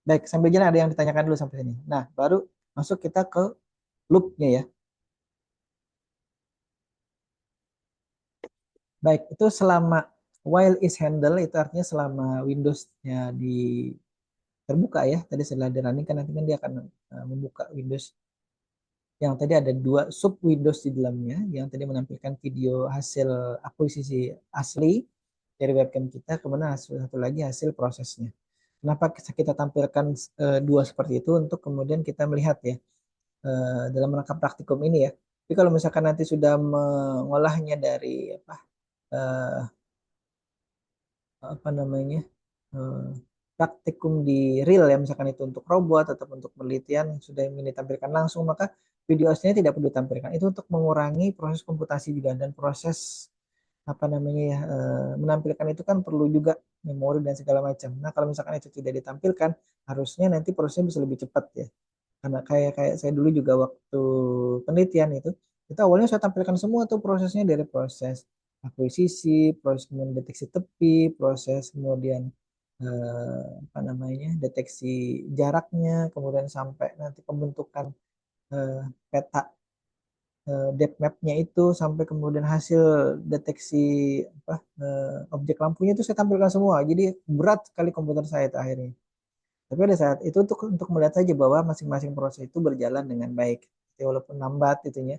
Baik, sambil jalan ada yang ditanyakan dulu sampai sini. Nah, baru masuk kita ke loopnya ya. Baik, itu selama while is handle itu artinya selama Windows-nya di terbuka ya. Tadi setelah di running kan nanti kan dia akan membuka Windows yang tadi ada dua sub Windows di dalamnya yang tadi menampilkan video hasil akuisisi asli dari webcam kita, kemudian satu lagi hasil prosesnya. Kenapa kita tampilkan dua seperti itu untuk kemudian kita melihat ya dalam rangka praktikum ini ya. Tapi kalau misalkan nanti sudah mengolahnya dari apa eh, apa namanya eh, praktikum di real ya misalkan itu untuk robot atau untuk penelitian yang sudah ingin ditampilkan langsung, maka video aslinya tidak perlu ditampilkan itu untuk mengurangi proses komputasi juga dan proses apa namanya ya menampilkan itu kan perlu juga memori dan segala macam. Nah kalau misalkan itu tidak ditampilkan harusnya nanti prosesnya bisa lebih cepat ya, karena kayak kayak saya dulu juga waktu penelitian itu awalnya saya tampilkan semua tuh prosesnya dari proses akuisisi, proses kemudian deteksi tepi, proses kemudian apa namanya deteksi jaraknya, kemudian sampai nanti pembentukan eh, peta depth map-nya itu sampai kemudian hasil deteksi apa objek lampunya itu saya tampilkan semua. Jadi berat sekali komputer saya itu akhirnya. Tapi pada saat itu untuk melihat saja bahwa masing-masing proses itu berjalan dengan baik. Jadi walaupun lambat itunya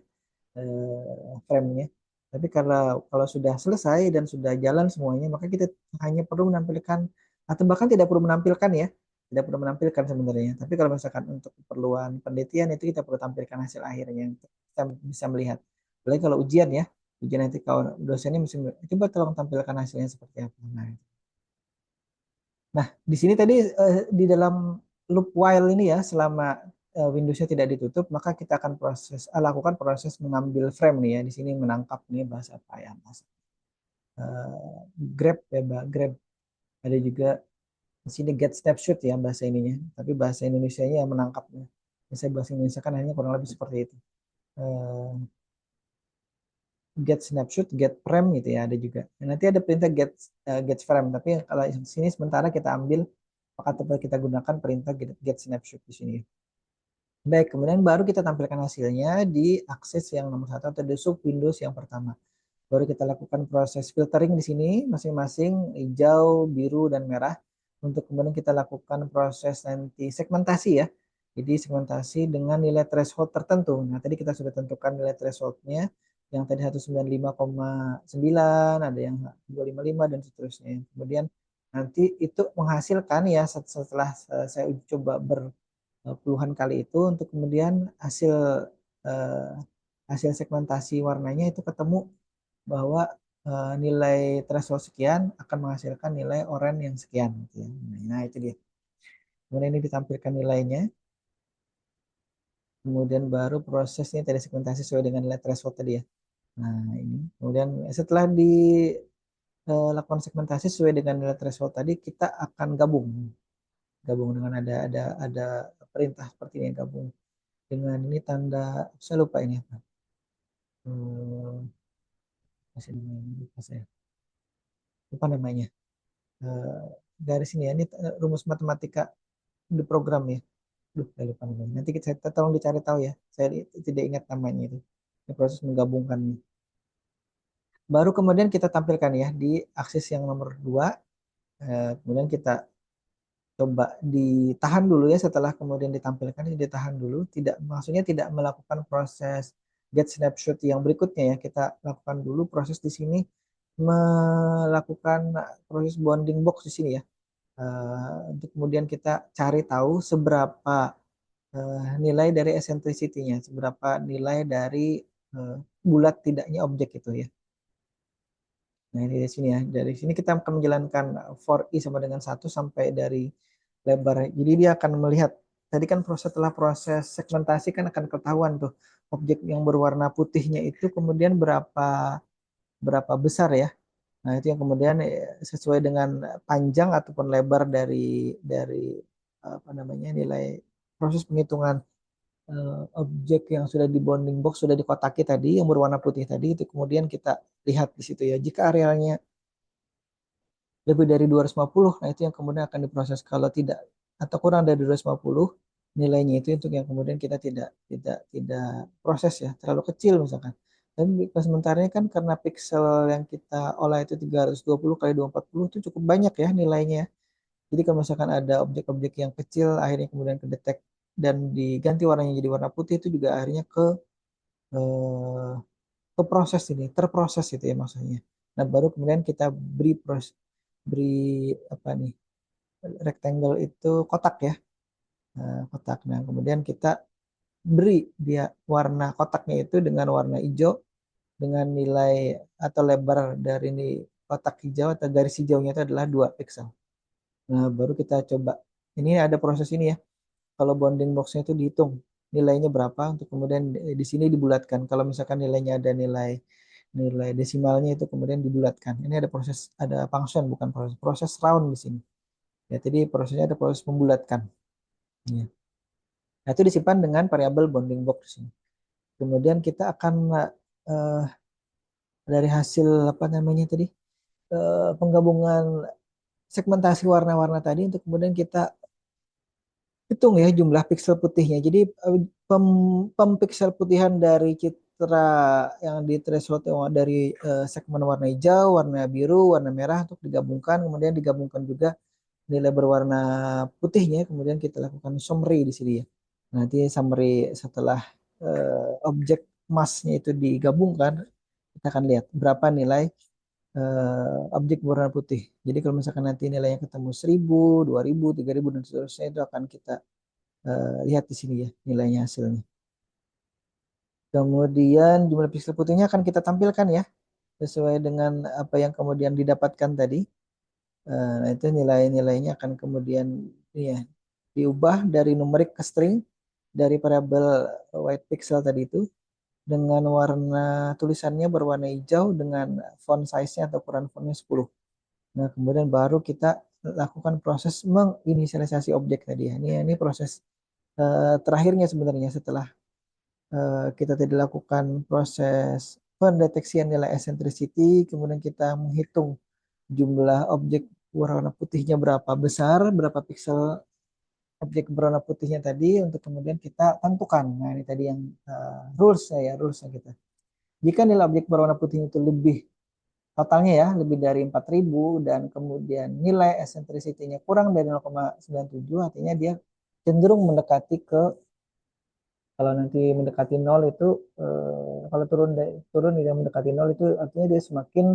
frame-nya. Tapi kalau sudah selesai dan sudah jalan semuanya, maka kita hanya perlu menampilkan atau bahkan tidak perlu menampilkan ya, tidak perlu menampilkan sebenarnya. Tapi kalau misalkan untuk keperluan penelitian itu kita perlu tampilkan hasil akhirnya untuk kita bisa melihat. Apalagi kalau ujian ya, ujian nanti kalau dosennya mesti coba tolong tampilkan hasilnya seperti apa. Nah, di sini tadi di dalam loop while ini ya, selama Windows-nya tidak ditutup, maka kita akan lakukan proses mengambil frame nih ya. Di sini menangkap nih bahasa apa ya, bahasa grab ya, grab. Ada juga di sini get snapshot ya bahasa ininya, tapi bahasa Indonesia-nya yang menangkapnya. Saya bahasa Indonesia kan hanya kurang lebih seperti itu. Eh, get snapshot, get frame gitu ya ada juga. Dan nanti ada perintah get frame, tapi kalau di sini sementara kita ambil atau kita gunakan perintah get snapshot di sini. Baik, kemudian baru kita tampilkan hasilnya di akses yang nomor satu atau di sub Windows yang pertama. Baru kita lakukan proses filtering di sini masing-masing hijau, biru, dan merah. Untuk kemudian kita lakukan proses nanti segmentasi ya. Jadi segmentasi dengan nilai threshold tertentu. Nah, tadi kita sudah tentukan nilai thresholdnya yang tadi 195,9, ada yang 255 dan seterusnya. Kemudian nanti itu menghasilkan ya setelah saya uji coba puluhan kali itu untuk kemudian eh, hasil segmentasi warnanya itu ketemu bahwa nilai threshold sekian akan menghasilkan nilai oranye yang sekian gitu ya. Nah, itu dia. Kemudian ini ditampilkan nilainya. Kemudian baru prosesnya tadi segmentasi sesuai dengan nilai threshold tadi ya. Nah, ini. Kemudian setelah dilakukan segmentasi sesuai dengan nilai threshold tadi, kita akan gabung. Gabung dengan ada perintah seperti ini, gabung dengan ini tanda, saya lupa ini apa. Hmm, masih namanya, lupa saya. Lupa namanya. Eh, dari sini ya, ini rumus matematika di program ya. Duh, saya lupa namanya. Nanti kita tolong dicari tahu ya. Saya tidak ingat namanya itu. Ini proses menggabungkannya. Baru kemudian kita tampilkan ya di aksis yang nomor 2. Kemudian kita coba ditahan dulu ya, setelah kemudian ditampilkan ini ditahan dulu. Tidak, maksudnya tidak melakukan proses get snapshot yang berikutnya ya. Kita lakukan dulu proses di sini, melakukan proses bounding box di sini ya. Untuk kemudian kita cari tahu seberapa nilai dari eccentricity-nya, seberapa nilai dari eh, bulat tidaknya objek itu ya. Nah, ini di sini ya. Dari sini kita akan menjalankan for i sama dengan 1 sampai dari lebar. Jadi dia akan melihat, tadi kan setelah proses segmentasi kan akan ketahuan tuh objek yang berwarna putihnya itu kemudian berapa berapa besar ya. Nah, itu yang kemudian sesuai dengan panjang ataupun lebar dari apa namanya, nilai proses penghitungan objek yang sudah di bounding box, sudah dikotaki tadi yang berwarna putih tadi, itu kemudian kita lihat di situ ya. Jika arealnya lebih dari 250, nah itu yang kemudian akan diproses. Kalau tidak atau kurang dari 250, nilainya itu untuk yang kemudian kita tidak proses ya, terlalu kecil misalkan. Tapi sementaranya kan karena pixel yang kita olah itu 320 kali 240 itu cukup banyak ya nilainya. Jadi kalau misalkan ada objek-objek yang kecil akhirnya kemudian kedetek dan diganti warnanya jadi warna putih, itu juga akhirnya eh, ke proses ini, terproses itu ya maksudnya. Nah, baru kemudian kita beri apa nih, rectangle itu kotak ya. Nah, kotak. Nah, kemudian kita beri dia warna kotaknya itu dengan warna hijau dengan nilai atau lebar dari ini kotak hijau atau garis hijaunya itu adalah 2 pixel. Nah, baru kita coba. Ini ada proses ini ya. Kalau bounding boxnya itu dihitung nilainya berapa untuk kemudian di sini dibulatkan. Kalau misalkan nilainya ada nilai nilai desimalnya itu kemudian dibulatkan. Ini ada proses, ada function bukan proses round di sini. Ya, jadi prosesnya ada proses membulatkan. Ya. Nah, itu disimpan dengan variabel bounding box di sini. Kemudian kita akan eh, dari hasil apa namanya tadi, penggabungan segmentasi warna-warna tadi untuk kemudian kita hitung ya jumlah pixel putihnya. Jadi pempiksel putihan dari citra yang di threshold dari segmen warna hijau, warna biru, warna merah untuk digabungkan, kemudian digabungkan juga nilai berwarna putihnya, kemudian kita lakukan summary di sini ya. Nanti summary setelah objek massnya itu digabungkan, kita akan lihat berapa nilai objek berwarna putih. Jadi kalau misalkan nanti nilainya ketemu 1000, 2000, 3000 dan seterusnya, itu akan kita lihat di sini ya nilainya hasilnya. Kemudian jumlah pixel putihnya akan kita tampilkan ya sesuai dengan apa yang kemudian didapatkan tadi. Nah, itu nilai-nilainya akan kemudian ya diubah dari numerik ke string dari variabel white pixel tadi itu dengan warna tulisannya berwarna hijau dengan font size-nya atau ukuran fontnya 10. Nah, kemudian baru kita lakukan proses menginisialisasi objek tadi ya. Ini proses terakhirnya sebenarnya setelah kita tadi lakukan proses pendeteksian nilai eccentricity, kemudian kita menghitung jumlah objek berwarna putihnya berapa besar, berapa piksel objek berwarna putihnya tadi untuk kemudian kita tentukan. Nah, ini tadi yang rulesnya kita. Jika nilai objek berwarna putih itu lebih totalnya ya lebih dari 4000 dan kemudian nilai eccentricity-nya kurang dari 0,97, artinya dia cenderung mendekati ke, kalau nanti mendekati nol itu kalau turun tidak mendekati nol itu artinya dia semakin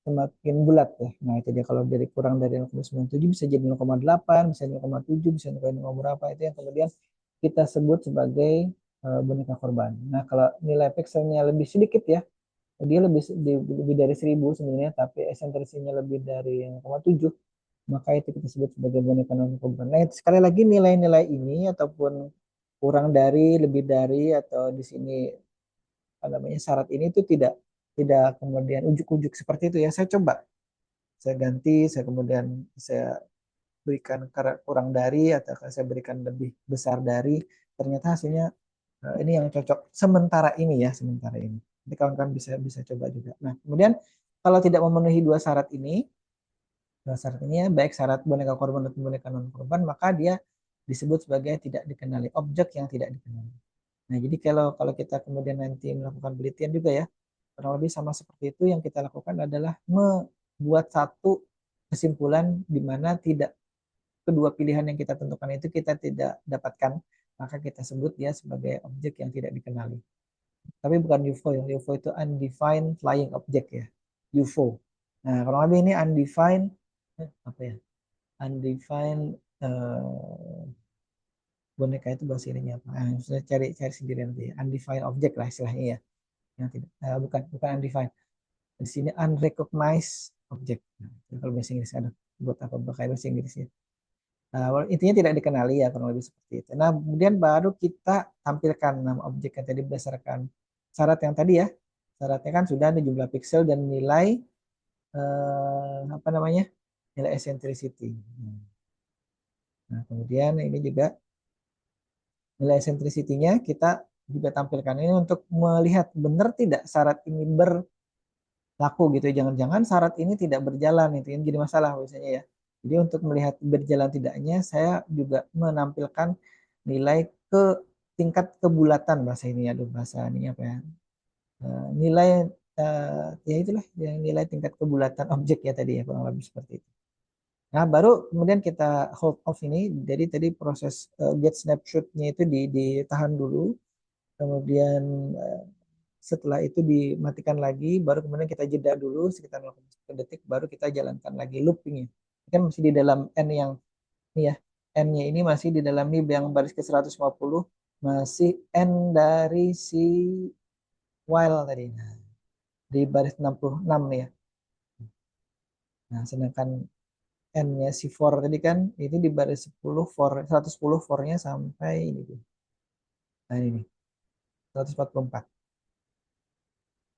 semakin bulat ya. Nah, itu dia kalau dari kurang dari 0,97 bisa jadi 0,8, bisa 0,7, bisa 0, berapa, itu yang kemudian kita sebut sebagai boneka korban. Nah, kalau nilai pixelnya lebih sedikit ya, dia lebih dari 1000 sebenarnya, tapi eksentrisinya lebih dari 0,7, maka itu kita sebut sebagai boneka non korban. Nah, sekali lagi nilai-nilai ini ataupun kurang dari, lebih dari, atau di sini apa namanya syarat ini itu tidak tidak kemudian ujuk-ujuk seperti itu ya. Saya coba, saya ganti, saya kemudian saya berikan kurang dari atau saya berikan lebih besar dari, ternyata hasilnya ini yang cocok sementara ini ya, sementara ini. Jadi kawan-kawan bisa bisa coba juga. Nah, kemudian kalau tidak memenuhi dua syarat ini, dua syarat ini ya, baik syarat boneka korban atau boneka non korban, maka dia disebut sebagai tidak dikenali, objek yang tidak dikenali. Nah, jadi kalau kalau kita kemudian nanti melakukan penelitian juga ya, kurang lebih sama seperti itu, yang kita lakukan adalah membuat satu kesimpulan di mana tidak kedua pilihan yang kita tentukan itu kita tidak dapatkan, maka kita sebut dia sebagai objek yang tidak dikenali. Tapi bukan UFO ya, UFO itu undefined flying object ya, UFO. Nah, kurang lebih ini undefined apa ya? Undefined boneka itu bahasa ininya apa? Nah, saya cari cari sendiri nanti ya. Undefined object lah istilahnya ya. Yang tidak bukan bukan undefined. Di sini unrecognized object. Nah, kalau bahasa Inggris ada buat apa pakai bahasa Inggris ya. Nah, intinya tidak dikenali ya kurang lebih seperti itu. Nah, kemudian baru kita tampilkan nama objek yang tadi berdasarkan syarat yang tadi ya. Syaratnya kan sudah ada jumlah piksel dan nilai apa namanya? Nilai eccentricity. Nah, kemudian ini juga nilai eccentricity-nya kita juga tampilkan ini untuk melihat benar tidak syarat ini berlaku gitu. Jangan-jangan syarat ini tidak berjalan itu yang jadi masalah biasanya ya. Jadi untuk melihat berjalan tidaknya saya juga menampilkan nilai ke tingkat kebulatan bahasa ini, aduh bahasa ini apa ya. Nilai ya itulah yang nilai tingkat kebulatan objek ya tadi ya kurang lebih seperti itu. Nah, baru kemudian kita hold off ini. Jadi tadi proses get snapshot-nya itu ditahan dulu. Kemudian eh, setelah itu dimatikan lagi, baru kemudian kita jeda dulu sekitar 0,1 detik, baru kita jalankan lagi loopingnya. Kan masih di dalam N yang ini ya, N-nya ini masih di dalam nih yang baris ke 150, masih N dari si while tadi. Nah, di baris 66 nih ya. Nah, sedangkan N-nya si for tadi kan ini di baris 10 for 110 for-nya sampai ini tuh. Nah, ini nih, 144.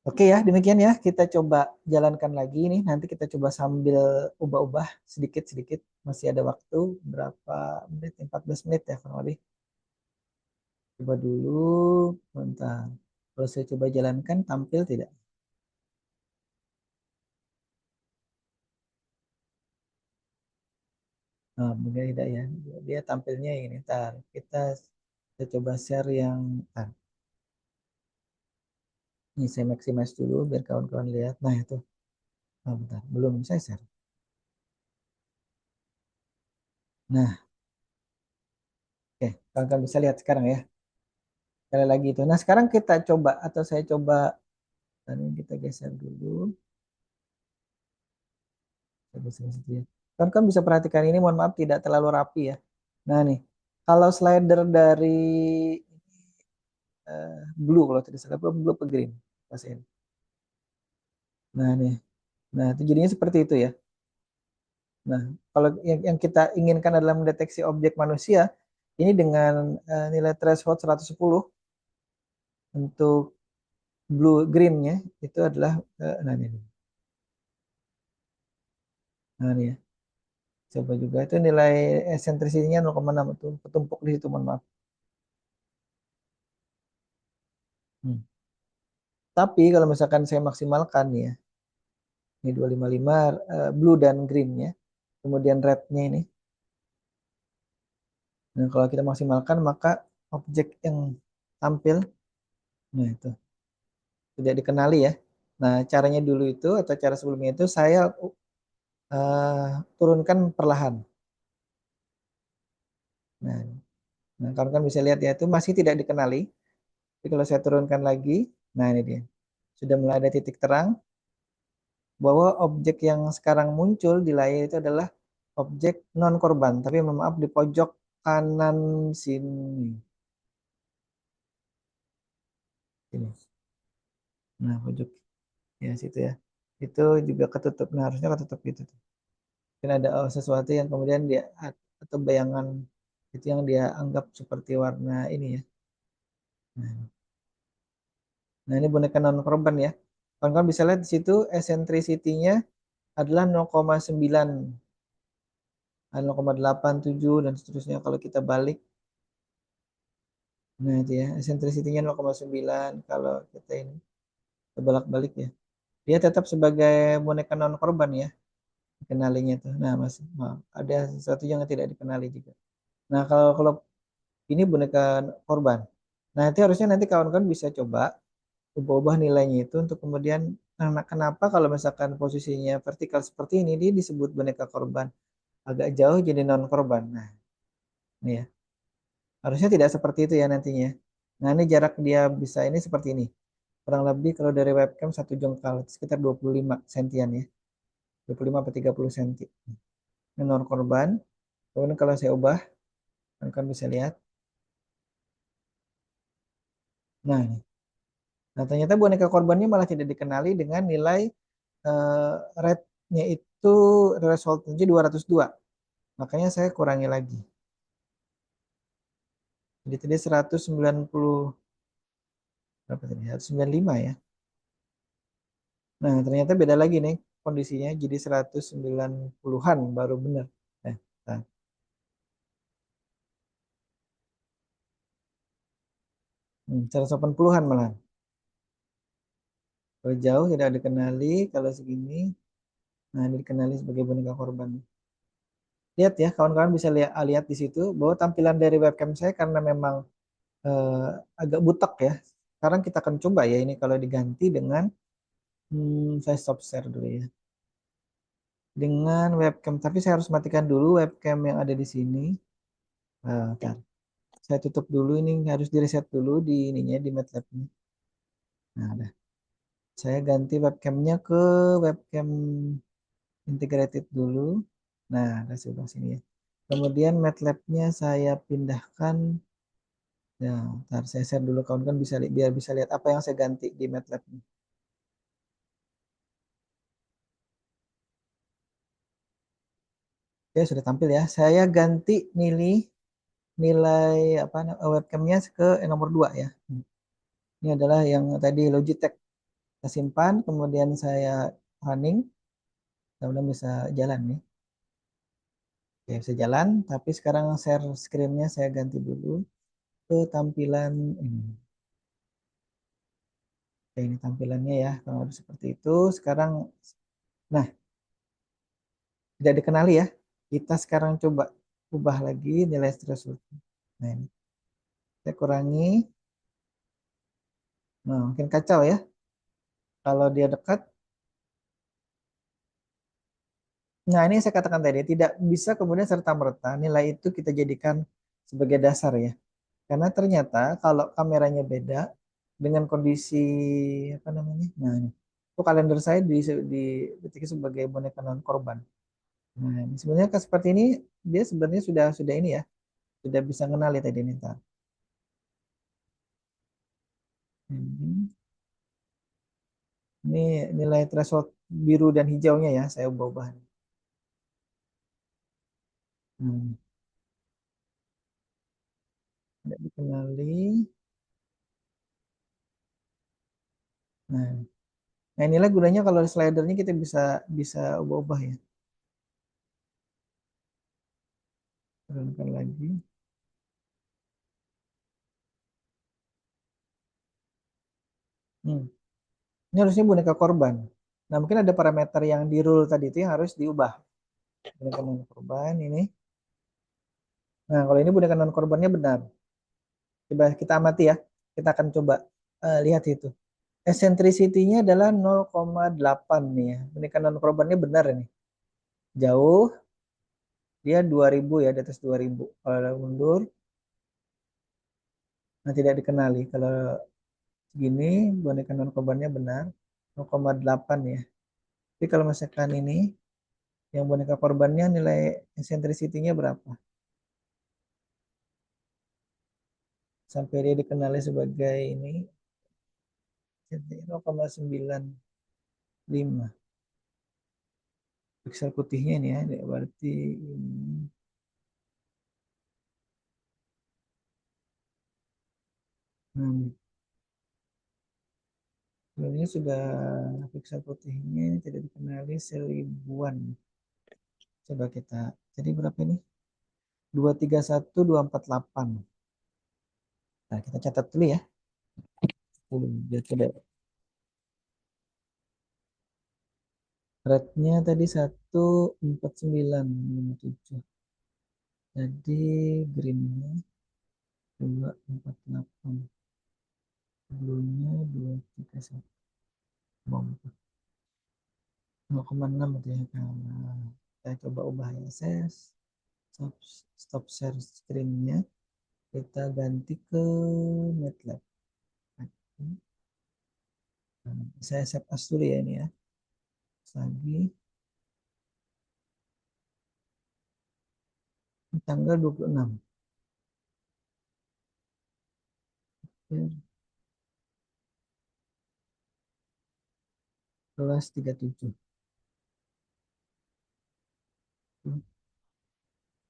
Oke ya, demikian ya. Kita coba jalankan lagi nih. Nanti kita coba sambil ubah-ubah sedikit-sedikit. Masih ada waktu berapa menit? 14 menit ya kurang lebih. Coba dulu. Bentar. Kalau saya coba jalankan, tampil tidak? Nah, mungkin tidak ya. Dia tampilnya ini. Ntar kita coba share yang. Ntar. Ini saya maximize dulu biar kawan-kawan lihat. Nah itu. Oh, bentar. Belum saya share. Nah, oke. Kawan-kawan bisa lihat sekarang ya. Sekali lagi itu. Nah, sekarang kita coba atau saya coba. Dan ini kita geser dulu. Kita geser situ ya. Kan bisa perhatikan ini, mohon maaf tidak terlalu rapi ya. Nah nih, kalau slider dari blue kalau tidak salah, blue apa green? Pas ini. Nah nih, nah itu jadinya seperti itu ya. Nah, kalau yang kita inginkan adalah mendeteksi objek manusia, ini dengan nilai threshold 110 untuk blue greennya itu adalah nah ini. Nah ini ya. Coba juga itu nilai eksentrisitasnya 0,6 itu ketumpuk di situ mohon maaf. Hmm. Tapi kalau misalkan saya maksimalkan ya, ini 255 blue dan greennya, kemudian rednya ini. Nah, kalau kita maksimalkan maka objek yang tampil, nah itu tidak dikenali ya. Nah, caranya dulu itu atau cara sebelumnya itu saya turunkan perlahan. Nah, nah kawan kan bisa lihat ya itu masih tidak dikenali. Tapi kalau saya turunkan lagi, nah ini dia. Sudah mulai ada titik terang bahwa objek yang sekarang muncul di layar itu adalah objek non korban, tapi mohon maaf di pojok kanan sini. Ini. Nah, pojok ya situ ya. Itu juga ketutup. Nah, harusnya ketutup gitu tuh. Mungkin ada sesuatu yang kemudian dia atau bayangan itu yang dia anggap seperti warna ini ya. Nah, nah ini boneka non korban ya. Kawan-kawan bisa lihat di situ eccentricity-nya adalah 0,9, 0,87 dan seterusnya kalau kita balik. Nah, itu ya, eccentricity-nya 0,9 kalau kita ini bolak-balik ya. Dia tetap sebagai boneka non korban ya, kenalinya tuh. Nah, masih maaf, ada sesuatu yang tidak dikenali juga. Nah, kalau ini boneka korban. Nah, itu harusnya nanti kawan-kawan bisa coba ubah-ubah nilainya itu untuk kemudian nah, kenapa kalau misalkan posisinya vertikal seperti ini dia disebut boneka korban, agak jauh jadi non korban. Nah, ini ya. Harusnya tidak seperti itu ya nantinya. Nah, ini jarak dia bisa ini seperti ini. Kurang lebih kalau dari webcam satu jengkal, sekitar 25 sentian ya. 25 atau 30 senti. Ini non korban. Kemudian kalau saya ubah, kalian bisa lihat. Nah, ini. Nah, ternyata boneka korbannya malah tidak dikenali dengan nilai rate-nya itu threshold-nya 202. Makanya saya kurangi lagi. Jadi tadi 190 berapa tadi? 195 ya. Nah, ternyata beda lagi nih kondisinya jadi 190-an baru benar. Nah, 180-an malah. Kalau jauh tidak dikenali, kalau segini, nah ini dikenali sebagai boneka korban. Lihat ya, kawan-kawan bisa lihat di situ bahwa tampilan dari webcam saya karena memang agak butek ya. Sekarang kita akan coba ya ini kalau diganti dengan saya stop share dulu ya. Dengan webcam, tapi saya harus matikan dulu webcam yang ada di sini. Bentar. Saya tutup dulu ini harus di reset dulu di ininya di MATLAB-nya. Nah, udah. Saya ganti webcamnya ke webcam integrated dulu. Nah, ada sebelah sini ya. Kemudian MATLAB-nya saya pindahkan. Ya, ntar saya share dulu kawan-kawan bisa biar bisa lihat apa yang saya ganti di MATLAB-nya. Oke, sudah tampil ya. Saya ganti nilai nilai apa webcamnya ke nomor 2 ya. Ini adalah yang tadi Logitech. Saya simpan, kemudian saya running. Mudah-mudahan bisa jalan nih. Oke, bisa jalan, tapi sekarang share screen-nya saya ganti dulu ke tampilan ini. Oke, ini tampilannya ya. Kalau seperti itu, sekarang, nah, tidak dikenali ya. Kita sekarang coba ubah lagi nilai threshold. Nah, ini. Saya kurangi. Nah, mungkin kacau ya. Kalau dia dekat, nah ini yang saya katakan tadi, tidak bisa kemudian serta-merta nilai itu kita jadikan sebagai dasar ya. Karena ternyata kalau kameranya beda dengan kondisi apa namanya, nah ini, itu kalender saya diketik sebagai boneka non korban. Nah ini sebenarnya seperti ini dia sebenarnya sudah ini ya, sudah bisa kenali tadi ini. Ntar. Ini nilai threshold biru dan hijaunya ya, saya ubah-ubah. Hmm, tidak dikenali. Nah, nah inilah gunanya kalau slidernya kita bisa bisa ubah-ubah ya. Turunkan lagi. Hmm. Ini harusnya boneka korban. Nah, mungkin ada parameter yang di rule tadi itu yang harus diubah. Boneka non korban ini. Nah, kalau ini boneka non korbannya benar. Coba kita amati ya. Kita akan coba lihat itu. Eccentricity-nya adalah 0,8 nih ya. Boneka non korbannya benar ini. Jauh, dia 2000 ya, di atas 2000. Kalau mundur, nah tidak dikenali. Kalau segini, boneka non korbannya benar. 0,8 ya. Tapi kalau misalkan ini, yang boneka korbannya nilai eccentricity-nya berapa? Sampai dia dikenali sebagai ini 0,95 piksel putihnya ini ya, berarti ini, sudah pixel putihnya tidak dikenali 1000-an. Coba kita. Jadi berapa ini? 231,248. Nah, kita catat dulu ya. Biar tidak. Rate-nya tadi 149,57. Jadi green-nya 248. Blue-nya 231. 0,6 gitu ya. Nah, kita coba ubah SS. Stop, stop share screen-nya. Kita ganti ke MATLAB. Nah, saya save as dulu ya ini ya. Lagi tanggal 26. Ya, kelas 37.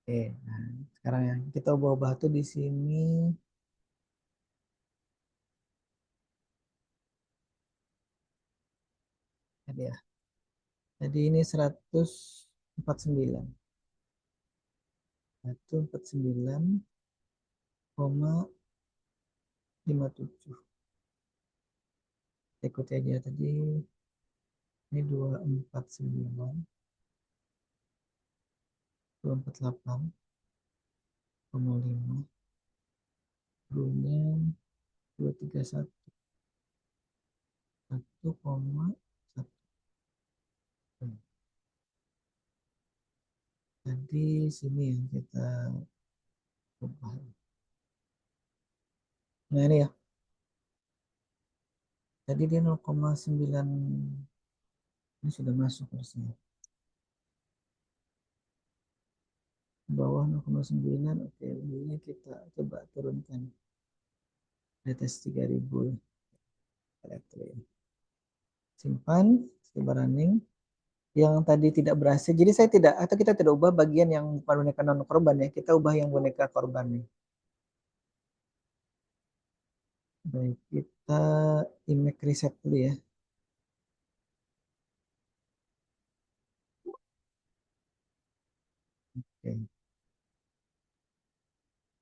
Oke, nah sekarang yang kita ubah-ubah tuh di sini tadi ya. Jadi ini 149. 149,57. Ikuti aja tadi. Ini 249, 248,5. Dulunya 231. 1,1. Jadi sini yang kita ubah. Nah ini ya. Tadi dia 0,9. Ini sudah masuk harusnya. Bawah 0,9. Oke, ini kita coba turunkan di atas 3000. Lihat dulu ya. Simpan, coba running. Yang tadi tidak berhasil. Jadi saya tidak, atau kita tidak ubah bagian yang bukan boneka non korban ya. Kita ubah yang boneka korban nih. Baik, kita image reset dulu ya. Oke,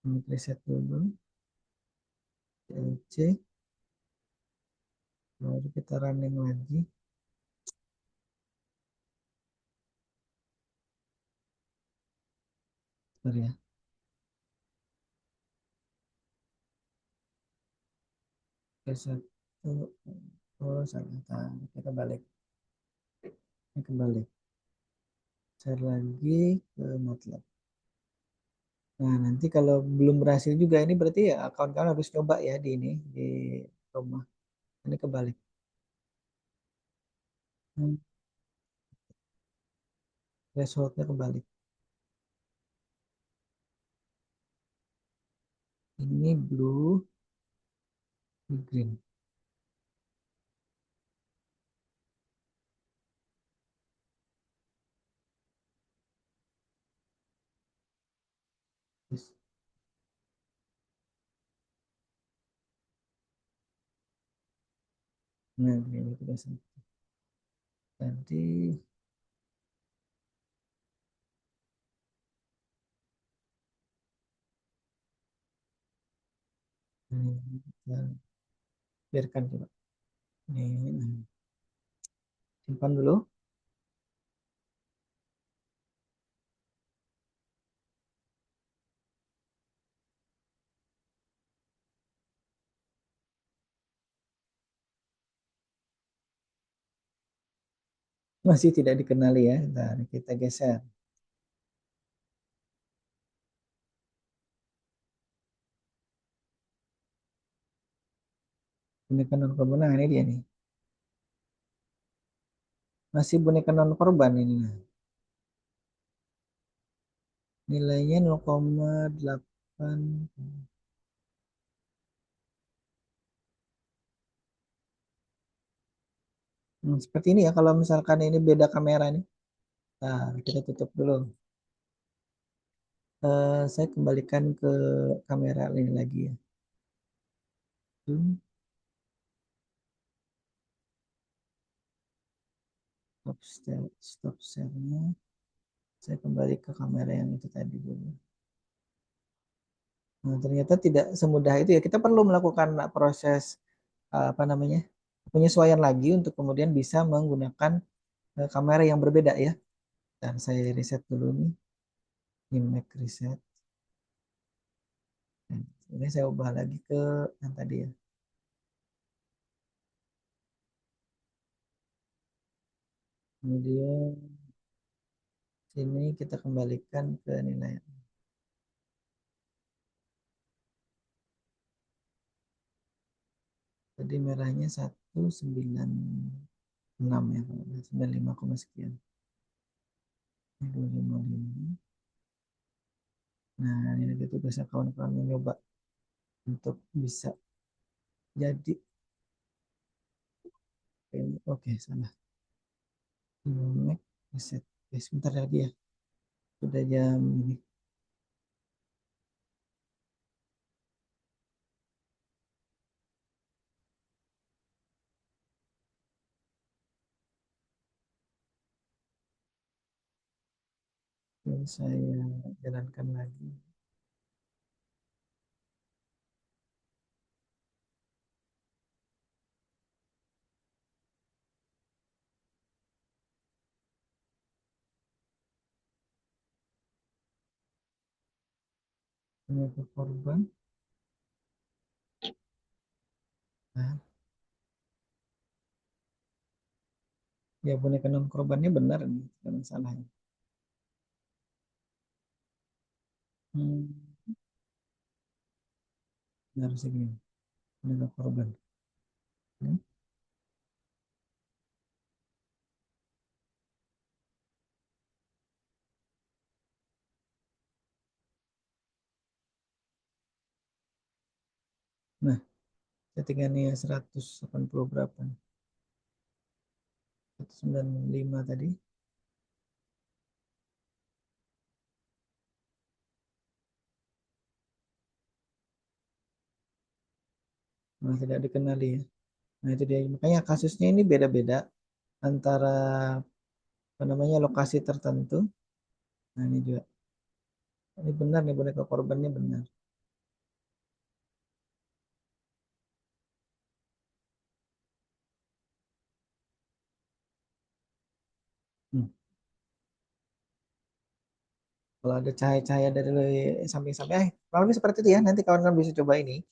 image reset dulu. C, lalu kita running lagi. Bentar ya. Satu, oh salah. Nah, kita balik. Ini kembali. Share lagi ke MATLAB. Nah, nanti kalau belum berhasil juga ini berarti ya kawan-kawan harus coba ya di ini di rumah. Ini kebalik. Hmm, Thresholdnya kebalik. Ini blue, ini green. Terus, nah, green itu biasanya. Nanti ini kita biarkan coba. Ini nah, simpan dulu. Masih tidak dikenali ya. Nah, kita geser. Boneka non korban. Nah, ini dia nih. Masih boneka non korban ini. Nah. Nilainya 0,8. Seperti ini ya kalau misalkan ini beda kamera nih. Nah, kita tutup dulu. Saya kembalikan ke kamera ini lagi ya. Hmm, stop share-nya. Saya kembali ke kamera yang itu tadi dulu. Nah, ternyata tidak semudah itu ya. Kita perlu melakukan proses apa namanya penyesuaian lagi untuk kemudian bisa menggunakan kamera yang berbeda ya. Dan saya reset dulu nih, image reset. Nah, ini saya ubah lagi ke yang tadi ya. Kemudian sini kita kembalikan ke nilai. Tadi merahnya 196 ya, kalau 95, sekian. Ini 255. Nah, ini nanti tugasnya kawan-kawan mencoba untuk bisa jadi. Oke, salah. Image reset. Oke, sebentar lagi ya. Sudah jam ini. Oke, saya jalankan lagi. Ini ke korban. Nah, ya boneka non korbannya benar nih, tidak salahnya. Hmm, benar segini. Boneka korban. Hmm. Nah, settingannya 180 berapa? 195 tadi. Nah, tidak dikenali ya. Nah, itu dia. Makanya kasusnya ini beda-beda antara apa namanya lokasi tertentu. Nah, ini juga. Ini benar nih boneka korbannya benar. Hmm. Kalau ada cahaya-cahaya dari samping-samping, kalau ini seperti itu ya. Nanti kawan-kawan bisa coba ini.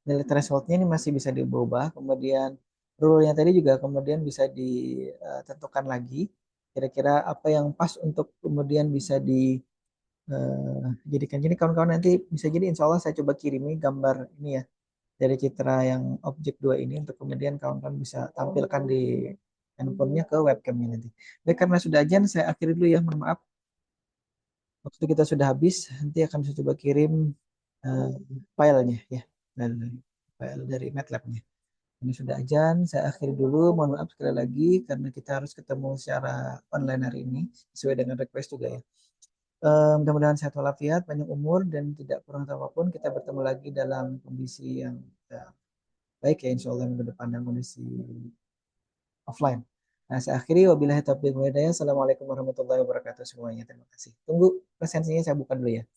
Nilai thresholdnya ini masih bisa diubah. Kemudian rule-nya tadi juga kemudian bisa ditentukan lagi. Kira-kira apa yang pas untuk kemudian bisa dijadikan. Jadi kawan-kawan nanti bisa jadi insya Allah saya coba kirimi gambar ini ya dari citra yang objek dua ini untuk kemudian kawan-kawan bisa tampilkan di handphonenya ke webcamnya nanti. Baik, karena sudah ajan saya akhiri dulu ya. Mohon maaf. Waktu kita sudah habis. Nanti akan saya coba kirim eh, filenya ya. Dan file dari MATLAB-nya. Ini sudah ajan, saya akhiri dulu. Mohon maaf sekali lagi karena kita harus ketemu secara online hari ini sesuai dengan request juga ya. Mudah-mudahan sehat walafiat, panjang umur dan tidak kurang apapun. Kita bertemu lagi dalam kondisi yang baik ya, insya Allah minggu depan dalam kondisi offline. Nah, saya akhiri wabillahi taufiq wal hidayah. Assalamualaikum warahmatullahi wabarakatuh semuanya. Terima kasih. Tunggu presensinya saya buka dulu ya.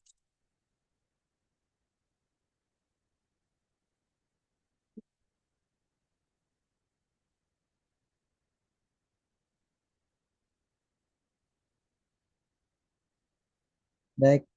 Baik.